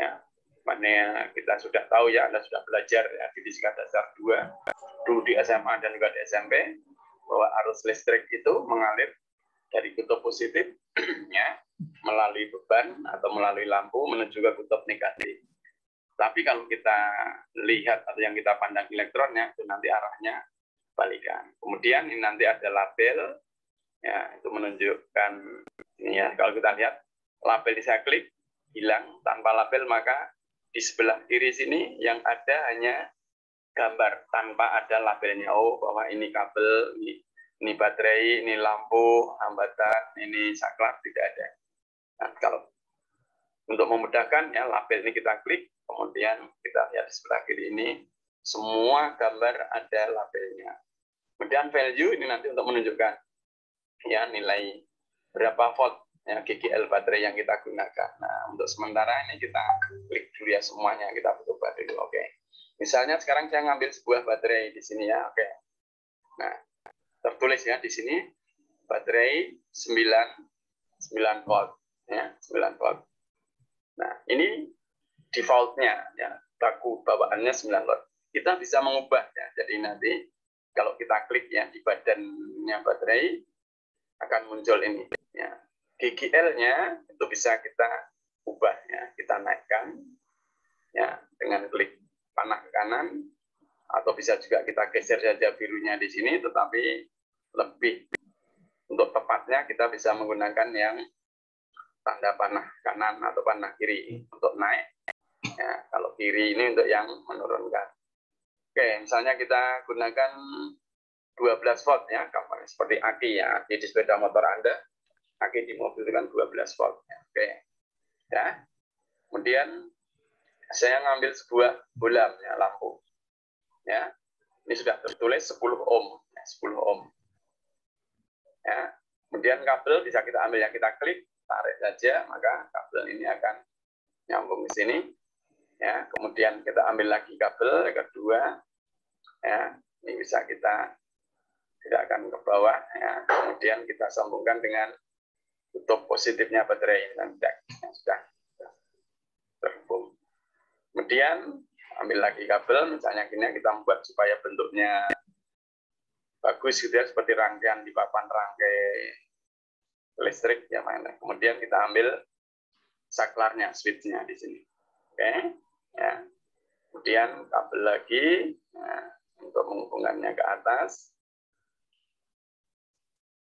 Ya, mana kita sudah tahu, ya, Anda sudah belajar, ya, di fisika dasar 2 dulu di SMA dan juga di SMP, bahwa arus listrik itu mengalir dari kutub positif, ya, melalui beban atau melalui lampu menuju ke kutub negatif. Tapi kalau kita lihat atau yang kita pandang elektronnya, itu nanti arahnya balikan. Kemudian ini nanti ada label, ya, itu menunjukkan ini, ya, kalau kita lihat label saya klik hilang. Tanpa label maka di sebelah kiri sini yang ada hanya gambar tanpa ada labelnya. Oh, bahwa ini kabel, ini baterai, ini lampu, hambatan, ini saklar, tidak ada. Nah, kalau untuk memudahkan, ya, label ini kita klik, kemudian kita lihat di sebelah kiri ini semua gambar ada labelnya. Kemudian value ini nanti untuk menunjukkan ya nilai berapa volt ya GGL baterai yang kita gunakan. Nah, untuk sementara ini kita klik dulu ya semuanya, kita coba dulu. Oke. Misalnya sekarang saya ngambil sebuah baterai di sini ya. Oke. Nah, tertulis ya di sini baterai 9 volt ya, 9 volt. Nah, ini defaultnya ya, baku bawaannya 9 volt. Kita bisa mengubahnya. Jadi nanti kalau kita klik ya di badannya baterai akan muncul ini ya. GGL-nya itu bisa kita ubah ya, kita naikkan ya dengan klik panah ke kanan, atau bisa juga kita geser saja birunya di sini, tetapi lebih untuk tepatnya kita bisa menggunakan yang tanda panah kanan atau panah kiri untuk naik ya, kalau kiri ini untuk yang menurunkan. Oke, misalnya kita gunakan 12 volt ya, seperti aki ya, aki di sepeda motor Anda, aki di mobil itu kan 12 volt ya. Oke ya, kemudian saya ngambil sebuah bola ya, lampu ya, ini sudah tertulis 10 ohm ya, 10 ohm ya. Kemudian kabel bisa kita ambil ya, kita klik tarik saja, maka kabel ini akan nyambung di sini ya. Kemudian kita ambil lagi kabel yang kedua ya, ini bisa kita tidak akan ke bawah ya. Kemudian kita sambungkan dengan tutup positifnya baterai dan yang sudah terhubung. Kemudian ambil lagi kabel, misalnya gini kita membuat supaya bentuknya bagus gitu ya, seperti rangkaian di papan rangkai listrik ya mana. Kemudian kita ambil saklarnya, switchnya di sini. Oke ya. Kemudian kabel lagi nah, untuk menghubungkannya ke atas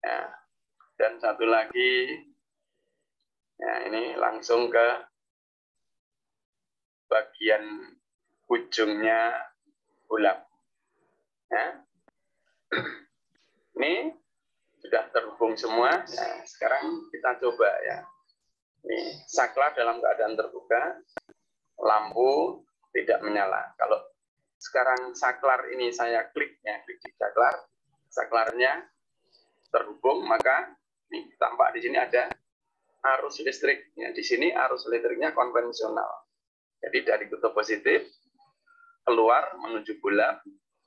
ya. Dan satu lagi ya, ini langsung ke bagian ujungnya bola ya. Ini sudah terhubung semua. Nah, sekarang kita coba ya. Ini saklar dalam keadaan terbuka, lampu tidak menyala. Kalau sekarang saklar ini saya klik ya, klik di saklar, saklarnya terhubung, maka ini tampak di sini ada arus listrik. Ya, di sini arus listriknya konvensional. Jadi dari kutub positif keluar menuju bola,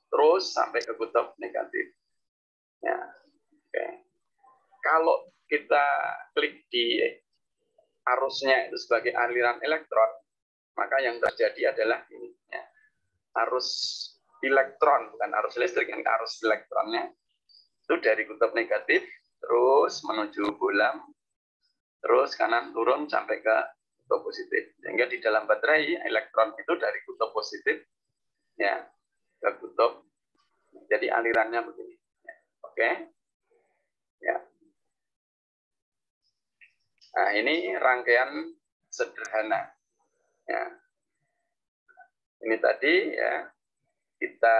terus sampai ke kutub negatif. Ya, oke. Kalau kita klik di arusnya itu sebagai aliran elektron, maka yang terjadi adalah ini, ya, arus elektron, bukan arus listrik, yang arus elektronnya itu dari kutub negatif terus menuju bola, terus kanan turun sampai ke kutub positif. Sehingga di dalam baterai elektron itu dari kutub positif ya ke kutub. Jadi alirannya begini. Oke. Ya. Nah, ini rangkaian sederhana. Ya. Ini tadi ya kita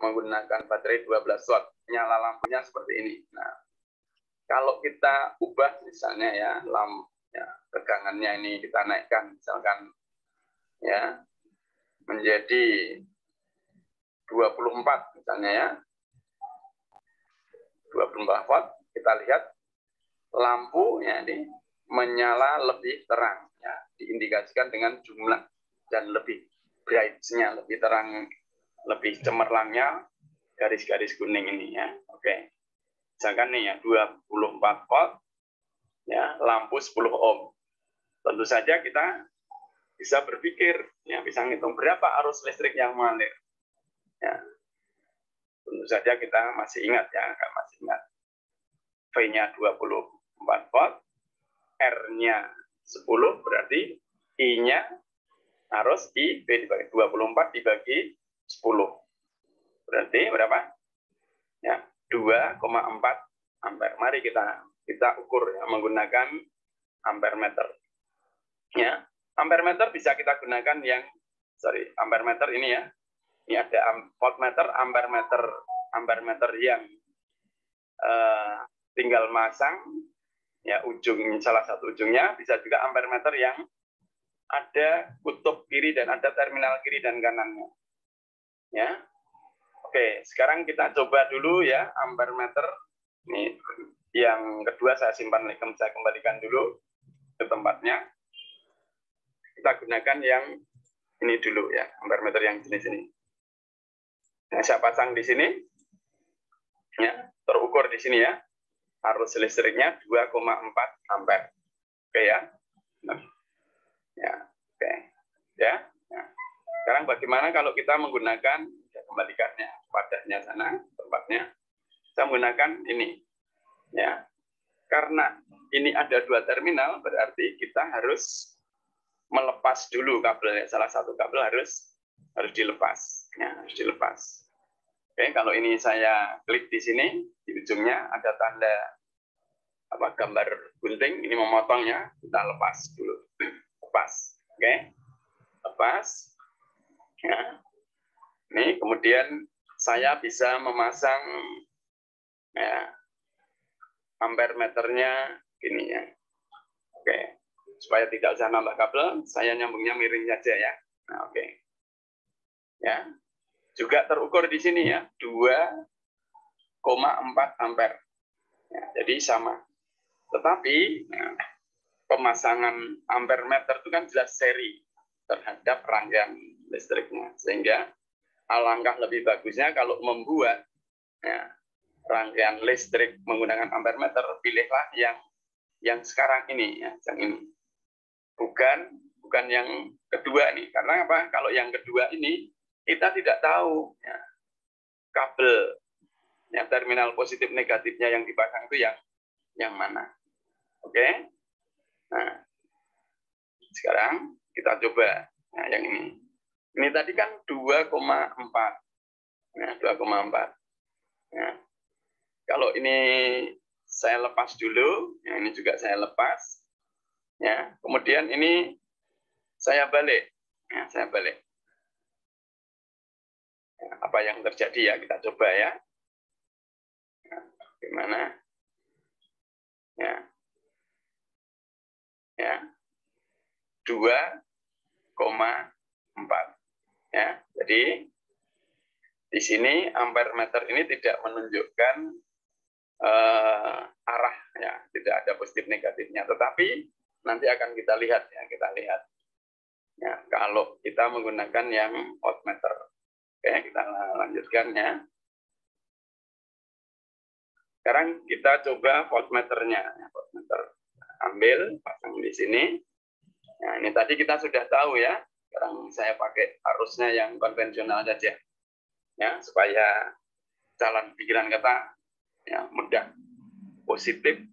menggunakan baterai 12 watt. Nyala lampunya seperti ini. Nah, kalau kita ubah misalnya ya lampu ya, tegangannya ini kita naikkan misalkan ya menjadi 24 misalnya ya. 24 watt, kita lihat lampunya ini menyala lebih terang ya, diindikasikan dengan jumlah dan lebih bright-nya, lebih terang, lebih cemerlangnya garis-garis kuning ini ya. Oke. Misalkan nih ya 24 volt ya, lampu 10 ohm. Tentu saja kita bisa berpikir ya, bisa ngitung berapa arus listrik yang mengalir. Ya. Tentu saja kita masih ingat ya, masih ingat. V-nya 24 volt, R-nya 10 berarti I-nya harus I V dibagi 24 dibagi 10. Berarti berapa? Ya, 2,4 ampere. Mari kita ukur ya, menggunakan ampere meter. Ya, ampere meter bisa kita gunakan yang ampere meter ini ya. Ini ada voltmeter, ampere meter yang tinggal masang ya salah satu ujungnya, bisa juga ampere meter yang ada kutub kiri dan ada terminal kiri dan kanannya. Ya. Oke, sekarang kita coba dulu ya ampere meter. Ini yang kedua saya simpan, saya kembalikan dulu ke tempatnya. Kita gunakan yang ini dulu ya, ampere meter yang jenis ini. Nah, saya pasang di sini, ya, terukur di sini ya, arus listriknya 2,4 ampere. Oke ya, nah, ya, oke, ya. Nah, sekarang bagaimana kalau kita menggunakan, ya, kembalikannya wadahnya sana, tempatnya. Saya menggunakan ini, ya, karena ini ada 2 terminal, berarti kita harus melepas dulu kabelnya. Salah satu kabel harus dilepas, ya, harus dilepas. Oke, kalau ini saya klik di sini, di ujungnya ada tanda gambar gunting, ini memotongnya, kita lepas dulu, lepas, oke, lepas. Ya. Ini kemudian saya bisa memasang, ya, ampere meternya gini ya, oke, supaya tidak usah nambah kabel, saya nyambungnya miring saja ya. Nah, oke, ya, juga terukur di sini ya, 2,4 ampere, ya, jadi sama. Tetapi ya, pemasangan ampere meter itu kan jelas seri terhadap rangkaian listriknya, sehingga alangkah lebih bagusnya kalau membuat, ya, rangkaian listrik menggunakan ampere meter, pilihlah yang sekarang ini ya, yang ini, bukan yang kedua nih. Karena apa? Kalau yang kedua ini kita tidak tahu ya, kabel ya, terminal positif negatifnya yang dipasang itu yang mana. Oke, nah sekarang kita coba, nah, yang ini. Ini tadi kan 2,4. Nah, 2,4. Ya. Kalau ini saya lepas dulu, ya, ini juga saya lepas. Ya, kemudian ini saya balik. Ya, saya balik. Ya, apa yang terjadi ya, kita coba ya. Ya, gimana? Ya. Ya. 2,4. Ya, jadi di sini ampere meter ini tidak menunjukkan arah ya, tidak ada positif negatifnya, tetapi nanti akan kita lihat ya, ya, kalau kita menggunakan yang voltmeter. Oke, kita lanjutkan ya. Sekarang kita coba voltmeternya. Voltmeter ambil, pasang di sini. Nah, ini tadi kita sudah tahu ya. Sekarang saya pakai arusnya yang konvensional saja, ya, supaya jalan pikiran kita ya mudah. Positif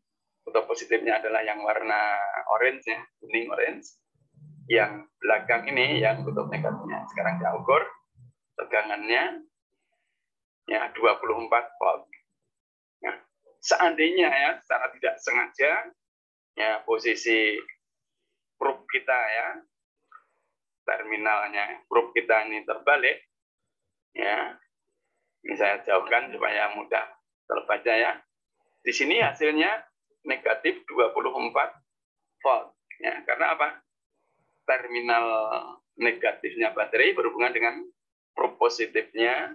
atau positifnya adalah yang warna orange ya, kuning orange. Yang belakang ini yang kutub negatifnya. Sekarang saya ukur tegangannya ya 24 volt. Nah, seandainya ya secara tidak sengaja ya posisi probe kita ya, terminalnya probe kita ini terbalik ya, ini saya jauhkan supaya mudah terbaca ya. Di sini hasilnya negatif 24 volt ya, karena apa? Terminal negatifnya baterai berhubungan dengan probe positifnya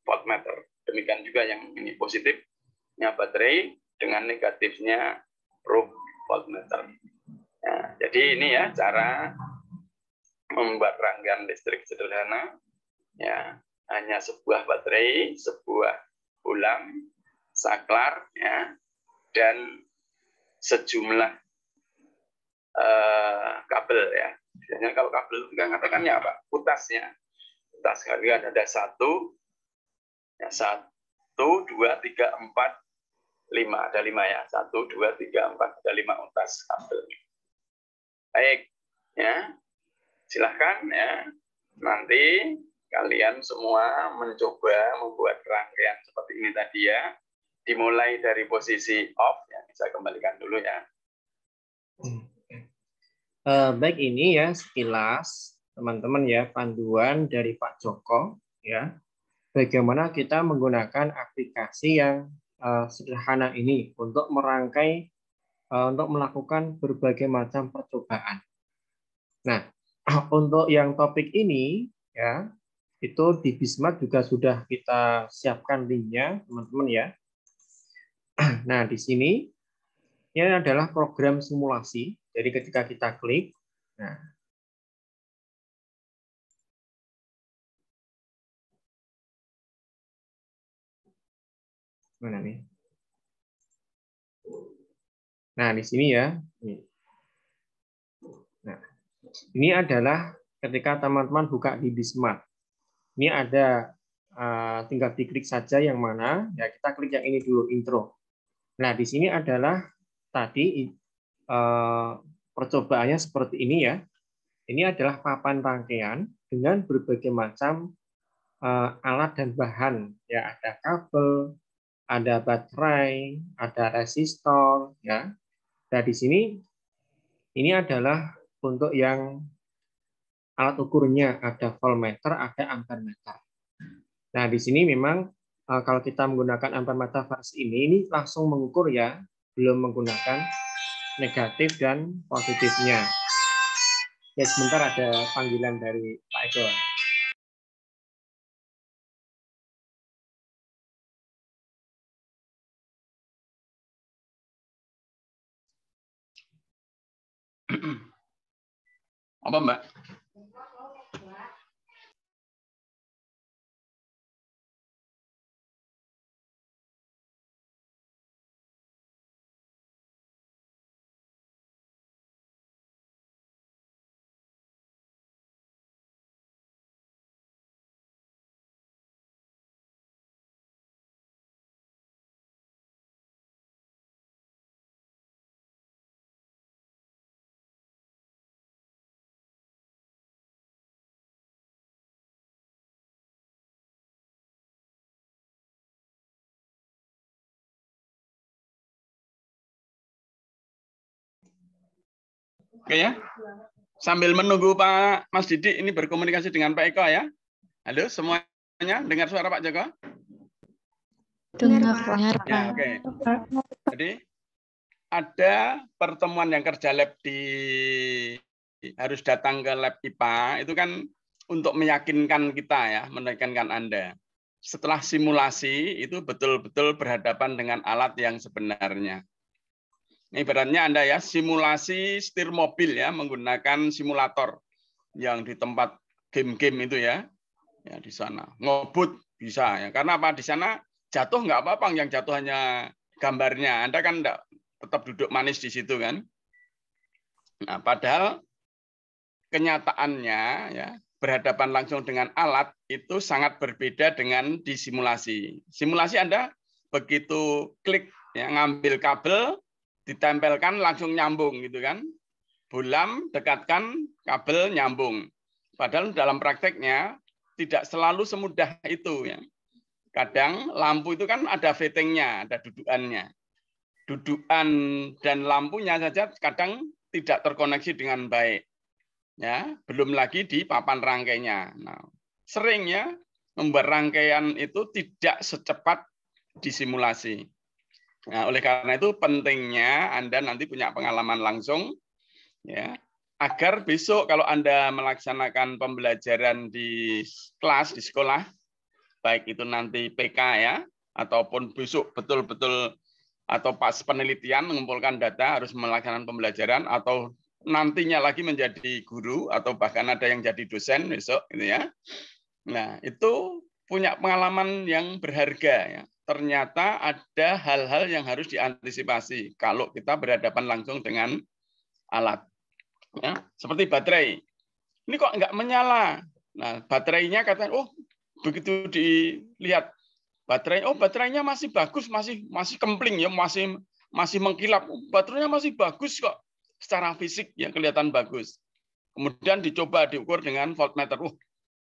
voltmeter. Demikian juga yang ini positifnya baterai dengan negatifnya probe voltmeter. Ya, jadi ini ya cara membuat rangkaian listrik sederhana. Ya, hanya sebuah baterai, sebuah bohlam, saklar, ya, dan sejumlah kabel ya. Biasanya kalau kabel kita katakannya apa? Kutasnya. Kutas kali ada 1, ya, 1, 2, 3, 4, 5. Ada 5 ya. 1, 2, 3, 4, ada 5 kutas kabel. Baik, ya, silahkan ya. Nanti kalian semua mencoba membuat rangkaian seperti ini tadi ya. Dimulai dari posisi off, ya, bisa kembalikan dulu ya. Baik, ini ya sekilas teman-teman ya panduan dari Pak Joko ya. Bagaimana kita menggunakan aplikasi yang sederhana ini untuk merangkai, untuk melakukan berbagai macam percobaan. Nah, untuk yang topik ini ya, itu di Bismart juga sudah kita siapkan linknya teman-teman ya. Nah, di sini ini adalah program simulasi. Jadi ketika kita klik, nah, mana nih? Nah, di sini ya. Nah, ini adalah ketika teman-teman buka di Bismart. Ini ada tinggal diklik saja yang mana. Ya, kita klik yang ini dulu, intro. Nah, di sini adalah tadi percobaannya seperti ini ya. Ini adalah papan rangkaian dengan berbagai macam alat dan bahan. Ya, ada kabel, ada baterai, ada resistor. Ya. Nah, di sini ini adalah untuk yang alat ukurnya, ada voltmeter, ada ampermeter. Nah, di sini memang kalau kita menggunakan ampermeter versi ini langsung mengukur ya, belum menggunakan negatif dan positifnya. Ya, sebentar ada panggilan dari Pak Eko. Apa, Mbak? Oke ya. Sambil menunggu Pak Mas Didik ini berkomunikasi dengan Pak Eko ya. Halo semuanya, dengar suara Pak Joko? Dengar, Pak. Ya, oke. Jadi ada pertemuan yang kerja lab harus datang ke lab IPA itu kan untuk meyakinkan kita ya, meyakinkan Anda. Setelah simulasi itu betul-betul berhadapan dengan alat yang sebenarnya. Ini ibaratnya Anda ya, simulasi setir mobil ya, menggunakan simulator yang di tempat game-game itu ya. Ya di sana. Ngebut bisa ya. Karena apa? Di sana jatuh nggak apa-apa, yang jatuh hanya gambarnya. Anda kan enggak, tetap duduk manis di situ kan. Nah, padahal kenyataannya ya, berhadapan langsung dengan alat itu sangat berbeda dengan di simulasi. Simulasi Anda begitu klik ya, ngambil kabel, ditempelkan langsung nyambung gitu kan. Bulam, dekatkan kabel nyambung. Padahal dalam prakteknya tidak selalu semudah itu ya. Kadang lampu itu kan ada fittingnya, ada dudukannya. Dudukan dan lampunya saja kadang tidak terkoneksi dengan baik. Ya, belum lagi di papan rangkainya. Nah, sering ya membuat rangkaian itu tidak secepat di simulasi. Nah, oleh karena itu pentingnya Anda nanti punya pengalaman langsung ya, agar besok kalau Anda melaksanakan pembelajaran di kelas, di sekolah, baik itu nanti PK ya, ataupun besok betul-betul atau pas penelitian mengumpulkan data harus melaksanakan pembelajaran, atau nantinya lagi menjadi guru, atau bahkan ada yang jadi dosen besok gitu ya. Nah, itu punya pengalaman yang berharga ya. Ternyata ada hal-hal yang harus diantisipasi kalau kita berhadapan langsung dengan alat. Ya, seperti baterai. Ini kok nggak menyala. Nah, baterainya katanya, oh begitu dilihat baterai, oh baterainya masih bagus, masih kempling ya, masih mengkilap. Oh, baterainya masih bagus kok. Secara fisik ya kelihatan bagus. Kemudian dicoba diukur dengan voltmeter. Oh,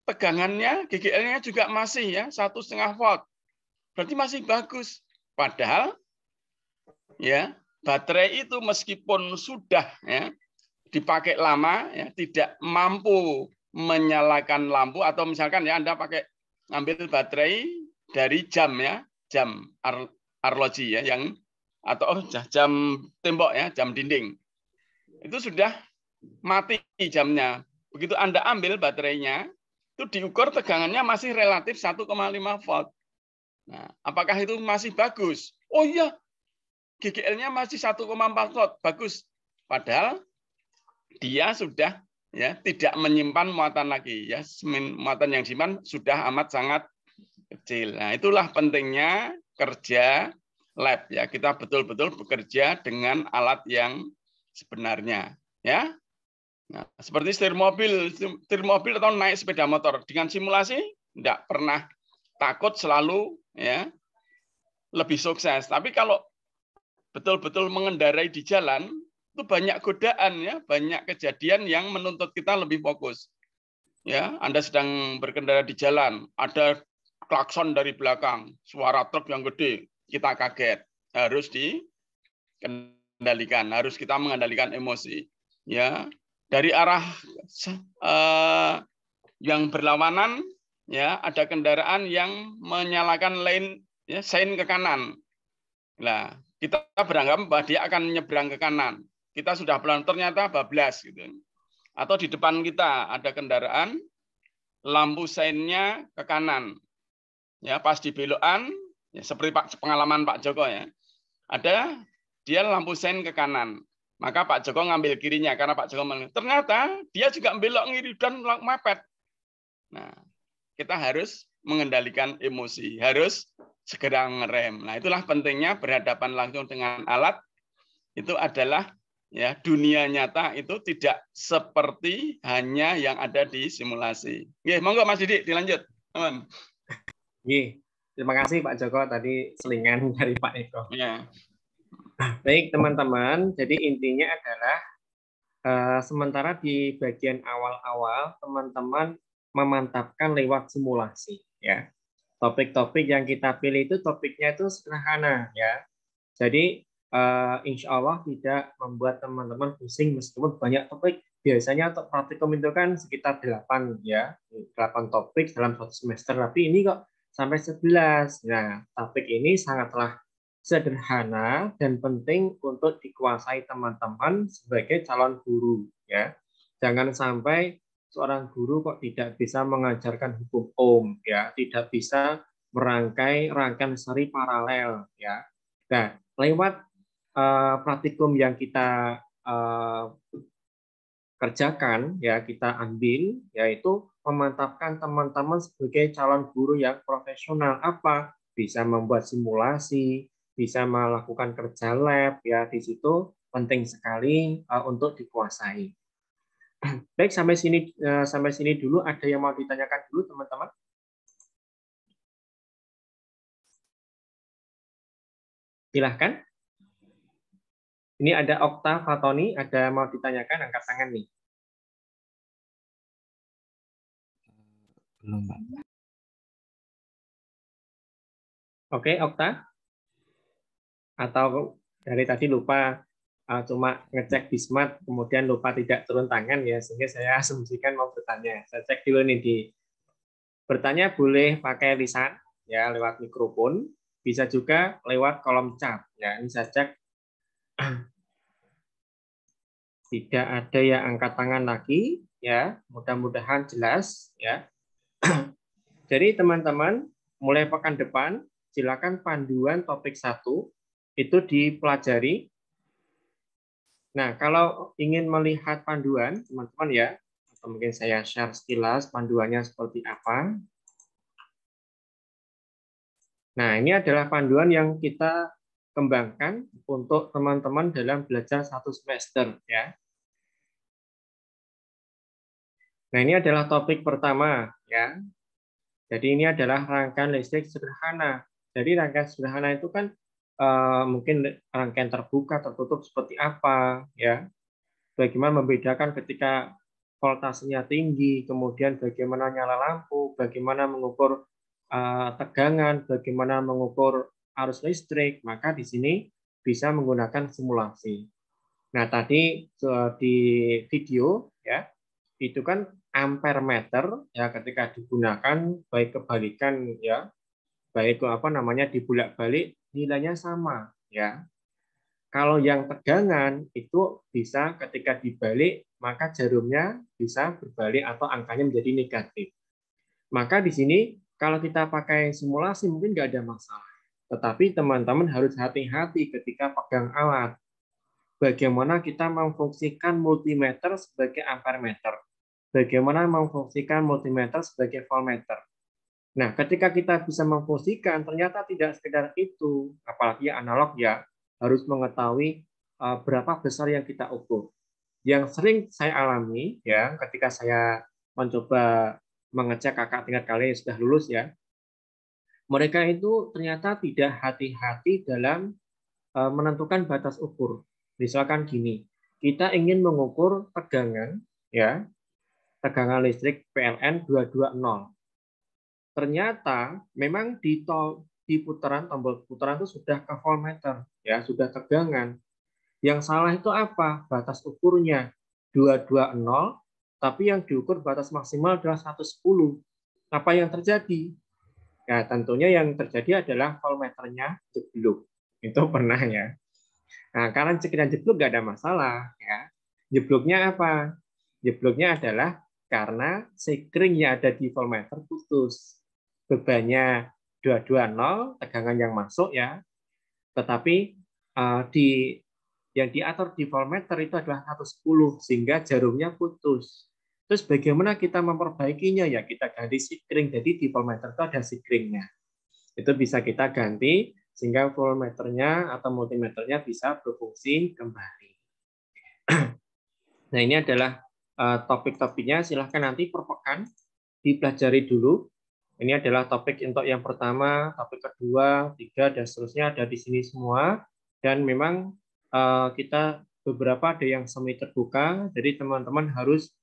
tegangannya, GGL-nya juga masih ya 1,5 volt. Berarti masih bagus. Padahal ya baterai itu meskipun sudah ya dipakai lama ya tidak mampu menyalakan lampu, atau misalkan ya Anda pakai ngambil baterai dari jam ya, jam arloji ya yang atau jam tembok ya, jam dinding. Itu sudah mati jamnya. Begitu Anda ambil baterainya, itu diukur tegangannya masih relatif 1,5 volt. Nah, apakah itu masih bagus? Oh iya, GGL-nya masih 1,4 volt, bagus. Padahal dia sudah ya tidak menyimpan muatan lagi ya, muatan yang disimpan sudah amat sangat kecil. Nah, itulah pentingnya kerja lab ya. Kita betul-betul bekerja dengan alat yang sebenarnya ya. Nah, seperti setir mobil atau naik sepeda motor dengan simulasi tidak pernah takut, selalu ya lebih sukses. Tapi kalau betul-betul mengendarai di jalan itu banyak godaan ya, banyak kejadian yang menuntut kita lebih fokus. Ya, Anda sedang berkendara di jalan, ada klakson dari belakang, suara truk yang gede, kita kaget, harus dikendalikan, harus kita mengendalikan emosi. Ya, dari arah yang berlawanan, ya ada kendaraan yang menyalakan lane ya, sein ke kanan. Nah, kita beranggapan bahwa dia akan menyeberang ke kanan. Kita sudah pelan, ternyata bablas gitu. Atau di depan kita ada kendaraan, lampu seinnya ke kanan. Ya, pas di belokan, ya, seperti pengalaman Pak Joko ya, ada dia lampu sein ke kanan. Maka Pak Joko ngambil kirinya karena Pak Joko ternyata dia juga belok ngiri dan mepet. Nah, kita harus mengendalikan emosi, harus segera ngerem. Nah, itulah pentingnya berhadapan langsung dengan alat. Itu adalah ya dunia nyata itu tidak seperti hanya yang ada di simulasi. Oke, monggo Mas Didik dilanjut, teman. Terima kasih Pak Joko, tadi selingan dari Pak Eko. Ya. Baik teman-teman, jadi intinya adalah sementara di bagian awal-awal teman-teman memantapkan lewat simulasi ya. Topik-topik yang kita pilih itu topiknya itu sederhana ya. Jadi insya Allah tidak membuat teman-teman pusing meskipun banyak topik. Biasanya untuk praktikum itu kan sekitar 8 ya, 8 topik dalam satu semester. Tapi ini kok sampai 11. Nah, topik ini sangatlah sederhana dan penting untuk dikuasai teman-teman sebagai calon guru ya. Jangan sampai seorang guru kok tidak bisa mengajarkan hukum Ohm ya, tidak bisa merangkai rangkaian seri paralel ya. Nah, lewat praktikum yang kita kerjakan ya, kita ambil yaitu memantapkan teman-teman sebagai calon guru yang profesional. Apa? Bisa membuat simulasi, bisa melakukan kerja lab ya, di situ penting sekali untuk dikuasai. Baik, sampai sini dulu. Ada yang mau ditanyakan dulu teman-teman? Silahkan. Ini ada Okta Fatoni, ada mau ditanyakan, angkat tangan nih. Belum, Pak. Oke, Okta. Atau dari tadi lupa cuma ngecek di Smart, kemudian lupa tidak turun tangan ya, sehingga saya asumsikan mau bertanya. Saya cek dulu nih di bertanya boleh pakai lisan ya lewat mikrofon, bisa juga lewat kolom chat ya. Ini saya cek tidak ada yang angkat tangan lagi ya, mudah-mudahan jelas ya. Jadi teman-teman mulai pekan depan silakan panduan topik 1 itu dipelajari. Nah, kalau ingin melihat panduan teman-teman ya, atau mungkin saya share sekilas panduannya seperti apa. Nah, ini adalah panduan yang kita kembangkan untuk teman-teman dalam belajar 1 semester ya. Nah, ini adalah topik pertama ya. Jadi ini adalah rangkaian listrik sederhana. Jadi rangkaian sederhana itu kan mungkin rangkaian terbuka, tertutup seperti apa ya. Bagaimana membedakan ketika voltasenya tinggi, kemudian bagaimana nyala lampu, bagaimana mengukur tegangan, bagaimana mengukur arus listrik, maka di sini bisa menggunakan simulasi. Nah, tadi di video ya, itu kan ampere meter ya, ketika digunakan baik kebalikan ya, baik dibulak-balik nilainya sama ya. Kalau yang tegangan itu bisa ketika dibalik maka jarumnya bisa berbalik atau angkanya menjadi negatif. Maka di sini kalau kita pakai simulasi mungkin nggak ada masalah. Tetapi teman-teman harus hati-hati ketika pegang alat. Bagaimana kita memfungsikan multimeter sebagai ampermeter. Bagaimana memfungsikan multimeter sebagai voltmeter. Nah, ketika kita bisa memfungsikan, ternyata tidak sekedar itu, apalagi analog ya, harus mengetahui berapa besar yang kita ukur. Yang sering saya alami ya, ketika saya mencoba mengecek kakak tingkat kalian yang sudah lulus ya, mereka itu ternyata tidak hati-hati dalam menentukan batas ukur. Misalkan gini, kita ingin mengukur tegangan ya, tegangan listrik PLN 220. Ternyata memang di putaran tombol putaran itu sudah ke voltmeter ya, sudah tegangan. Yang salah itu apa? Batas ukurnya 220, tapi yang diukur batas maksimal adalah 110. Apa yang terjadi? Ya, tentunya yang terjadi adalah voltmeternya jeblok. Itu pernah ya. Nah, karena sekiranya jeblok nggak ada masalah ya. Jebloknya apa? Jebloknya adalah karena sekring yang ada di voltmeter putus. Bebannya 220, tegangan yang masuk ya. Tetapi yang diatur di voltmeter itu adalah 110 sehingga jarumnya putus. Terus bagaimana kita memperbaikinya ya? Kita ganti sikring. Jadi di voltmeter itu ada sikringnya. Itu bisa kita ganti sehingga voltmeternya atau multimeternya bisa berfungsi kembali. Nah, ini adalah topik-topiknya. Silahkan nanti per pekan dipelajari dulu. Ini adalah topik untuk yang pertama, topik kedua, 3, dan seterusnya ada di sini semua. Dan memang kita beberapa ada yang semi terbuka, jadi teman-teman harus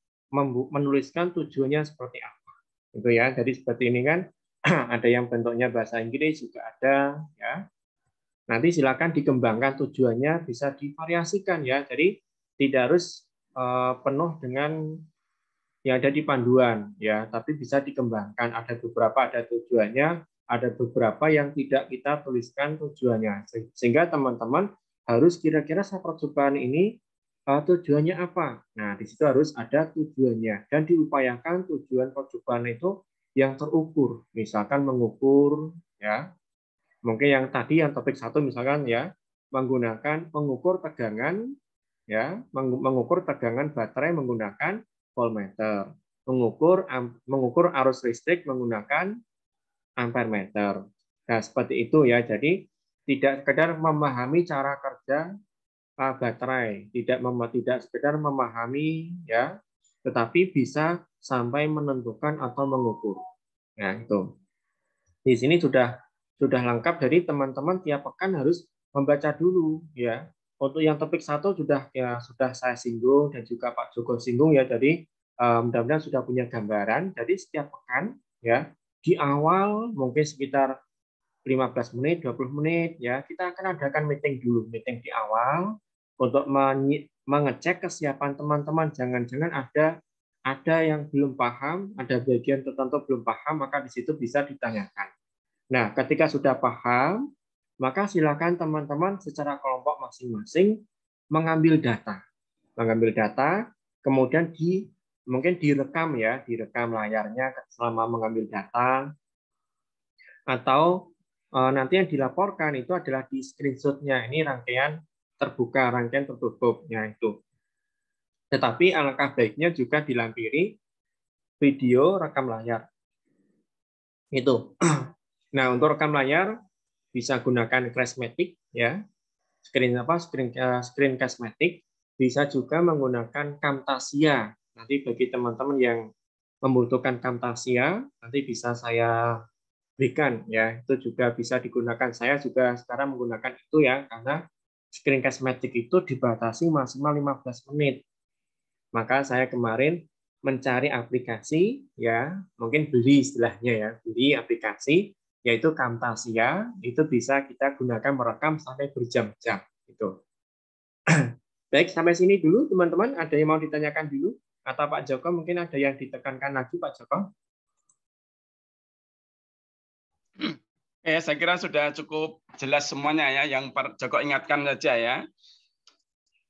menuliskan tujuannya seperti apa. Gitu ya. Jadi seperti ini kan, ada yang bentuknya bahasa Inggris juga ada. Ya. Nanti silakan dikembangkan tujuannya, bisa divariasikan ya. Jadi tidak harus penuh dengan yang ada di panduan ya, tapi bisa dikembangkan. Ada beberapa ada tujuannya, ada beberapa yang tidak kita tuliskan tujuannya. Sehingga teman-teman harus kira-kira percobaan ini tujuannya apa. Nah, di situ harus ada tujuannya dan diupayakan tujuan percobaan itu yang terukur. Misalkan mengukur ya. Mungkin yang tadi yang topik 1 misalkan ya, mengukur tegangan ya, mengukur tegangan baterai menggunakan voltmeter, mengukur arus listrik menggunakan ampermeter. Nah, seperti itu ya. Jadi tidak sekedar memahami cara kerja baterai, tidak sekedar memahami ya, tetapi bisa sampai menentukan atau mengukur. Nah, itu. Di sini sudah lengkap. Jadi teman-teman tiap pekan harus membaca dulu ya. Untuk yang topik 1 sudah saya singgung dan juga Pak Joko singgung ya. Jadi mudah-mudahan sudah punya gambaran. Jadi setiap pekan ya di awal mungkin sekitar 15 menit, 20 menit ya, kita akan adakan meeting dulu, meeting di awal untuk mengecek kesiapan teman-teman. Jangan-jangan ada yang belum paham, ada bagian tertentu belum paham, maka di situ bisa ditanyakan. Nah, ketika sudah paham, maka silakan teman-teman secara kelompok masing-masing mengambil data. Kemudian mungkin direkam ya, direkam layarnya selama mengambil data, atau nanti yang dilaporkan itu adalah di screenshot-nya. Ini rangkaian terbuka, rangkaian tertutupnya itu. Tetapi alangkah baiknya juga dilampiri video rekam layar. Itu. Nah, untuk rekam layar bisa gunakan Classmatic ya. Screen Classmatic, bisa juga menggunakan Camtasia. Nanti bagi teman-teman yang membutuhkan Camtasia, nanti bisa saya berikan ya. Itu juga bisa digunakan. Saya juga sekarang menggunakan itu ya, karena Screen Classmatic itu dibatasi maksimal 15 menit. Maka saya kemarin mencari aplikasi ya, mungkin beli istilahnya ya, beli aplikasi yaitu Camtasia, itu bisa kita gunakan merekam sampai berjam-jam itu. Baik, sampai sini dulu teman-teman. Ada yang mau ditanyakan dulu? Atau Pak Joko mungkin ada yang ditekankan lagi Pak Joko? Saya kira sudah cukup jelas semuanya ya. Yang Pak Joko ingatkan saja ya.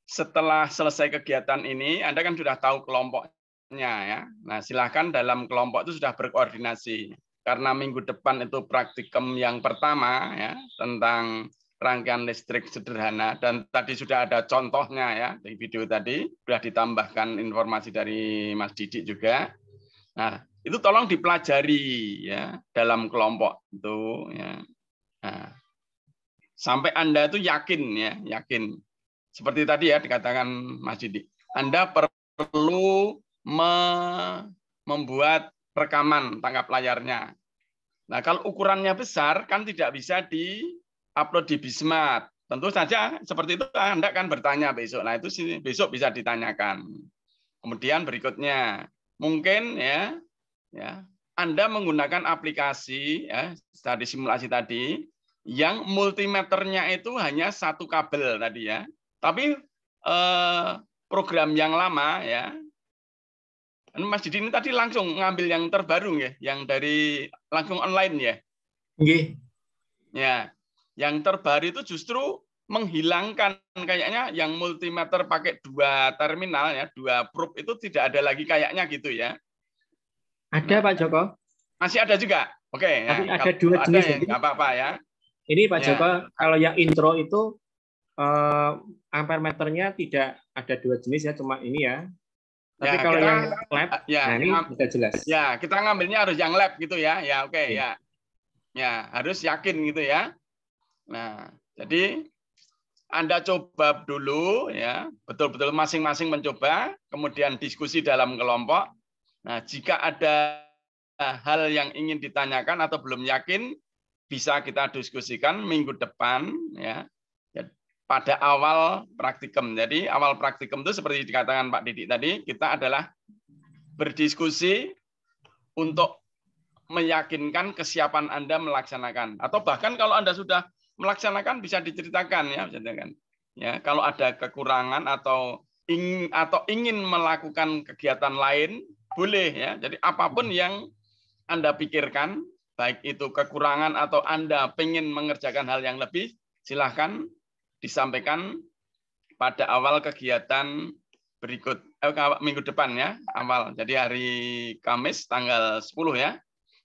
Setelah selesai kegiatan ini, Anda kan sudah tahu kelompoknya ya. Nah, silakan dalam kelompok itu sudah berkoordinasi. karena minggu depan itu praktikum yang pertama ya tentang rangkaian listrik sederhana, dan tadi sudah ada contohnya ya di video tadi, sudah ditambahkan informasi dari Mas Didik juga. Nah, itu tolong dipelajari ya dalam kelompok itu ya. Nah, sampai Anda itu yakin ya, yakin. Seperti tadi ya dikatakan Mas Didik, Anda perlu membuat rekaman tangkap layarnya. Nah, kalau ukurannya besar kan tidak bisa di-upload di Bismart. Tentu saja seperti itu Anda kan bertanya besok. Nah, itu besok bisa ditanyakan. Kemudian berikutnya, mungkin ya Anda menggunakan aplikasi ya dari simulasi tadi yang multimeternya itu hanya satu kabel tadi ya. Tapi program yang lama ya, Mas Didi ini tadi langsung ngambil yang terbaru ya, yang dari langsung online ya. Nggih. Ya, yang terbaru itu justru menghilangkan kayaknya yang multimeter pakai 2 terminal ya, 2 probe itu tidak ada lagi kayaknya gitu ya. Ada Pak Joko? Masih ada juga. Oke. Tapi ya. ada 2 jenis. Ya, nggak apa-apa ya. Ini Pak Joko, kalau yang intro itu ampere meternya tidak ada 2 jenis ya, cuma ini ya. Tapi ya, kalau kita, yang lab, ya, nah ini sudah jelas. Ya, kita ngambilnya harus yang lab gitu ya. Ya, oke ya. Ya, harus yakin gitu ya. Nah, jadi Anda coba dulu ya, betul-betul masing-masing mencoba, kemudian diskusi dalam kelompok. Nah, jika ada hal yang ingin ditanyakan atau belum yakin, bisa kita diskusikan minggu depan ya. Pada awal praktikum. Jadi awal praktikum itu seperti dikatakan Pak Didik tadi, kita adalah berdiskusi untuk meyakinkan kesiapan Anda melaksanakan. Atau bahkan kalau Anda sudah melaksanakan bisa diceritakan ya, ya kalau ada kekurangan atau ingin melakukan kegiatan lain boleh ya. Jadi apapun yang Anda pikirkan, baik itu kekurangan atau Anda ingin mengerjakan hal yang lebih, silahkan disampaikan pada awal kegiatan berikut minggu depan ya, awal. Jadi hari Kamis tanggal 10 ya.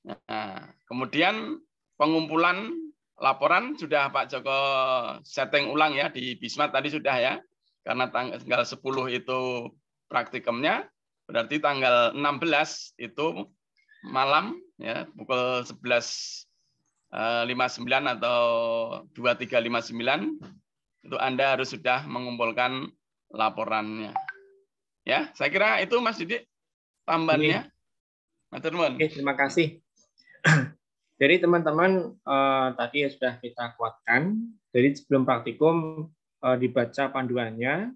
Nah, kemudian pengumpulan laporan sudah Pak Joko setting ulang ya di Bismart tadi sudah ya. Karena tanggal 10 itu praktikumnya, berarti tanggal 16 itu malam ya pukul 11.59 atau 23.59 itu Anda harus sudah mengumpulkan laporannya. Ya, saya kira itu Mas Didik tambahannya. Oke, terima kasih. Jadi teman-teman tadi sudah kita kuatkan. Jadi sebelum praktikum dibaca panduannya.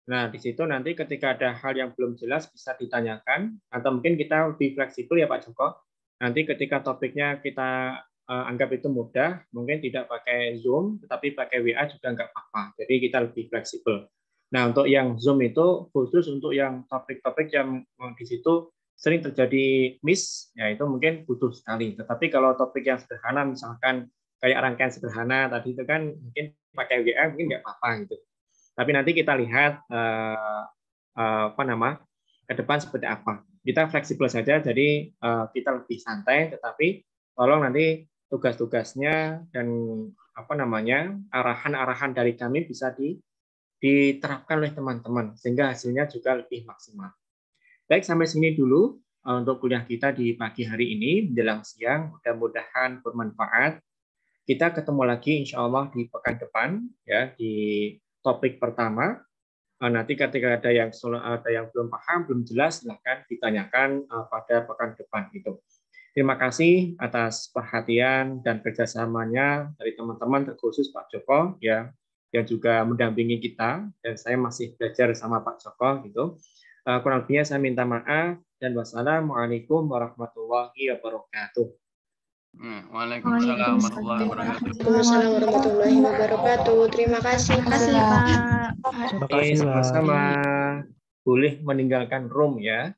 Nah, di situ nanti ketika ada hal yang belum jelas bisa ditanyakan, atau mungkin kita lebih fleksibel ya Pak Joko. Nanti ketika topiknya kita anggap itu mudah, mungkin tidak pakai Zoom, tetapi pakai WA juga nggak apa-apa. Jadi kita lebih fleksibel. Nah, untuk yang Zoom itu khusus untuk yang topik-topik yang di situ sering terjadi miss, ya itu mungkin butuh sekali. Tetapi kalau topik yang sederhana, misalkan kayak rangkaian sederhana tadi itu kan mungkin pakai WA mungkin nggak apa-apa gitu. Tapi nanti kita lihat ke depan seperti apa. Kita fleksibel saja, jadi kita lebih santai, tetapi tolong nanti tugas-tugasnya dan arahan-arahan dari kami bisa diterapkan oleh teman-teman sehingga hasilnya juga lebih maksimal. Baik, sampai sini dulu untuk kuliah kita di pagi hari ini menjelang siang. Mudah-mudahan bermanfaat. Kita ketemu lagi insya Allah di pekan depan ya di topik pertama. Nanti ketika ada yang belum paham, belum jelas, silahkan ditanyakan pada pekan depan itu. Terima kasih atas perhatian dan kerjasamanya dari teman-teman, terkhusus Pak Joko ya, yang juga mendampingi kita, dan saya masih belajar sama Pak Joko gitu. Kurang lebihnya saya minta maaf dan wassalamualaikum warahmatullahi wabarakatuh. Waalaikumsalam warahmatullahi wabarakatuh. Waalaikumsalam warahmatullahi wabarakatuh. Terima kasih Pak. Sama-sama. Boleh meninggalkan room ya.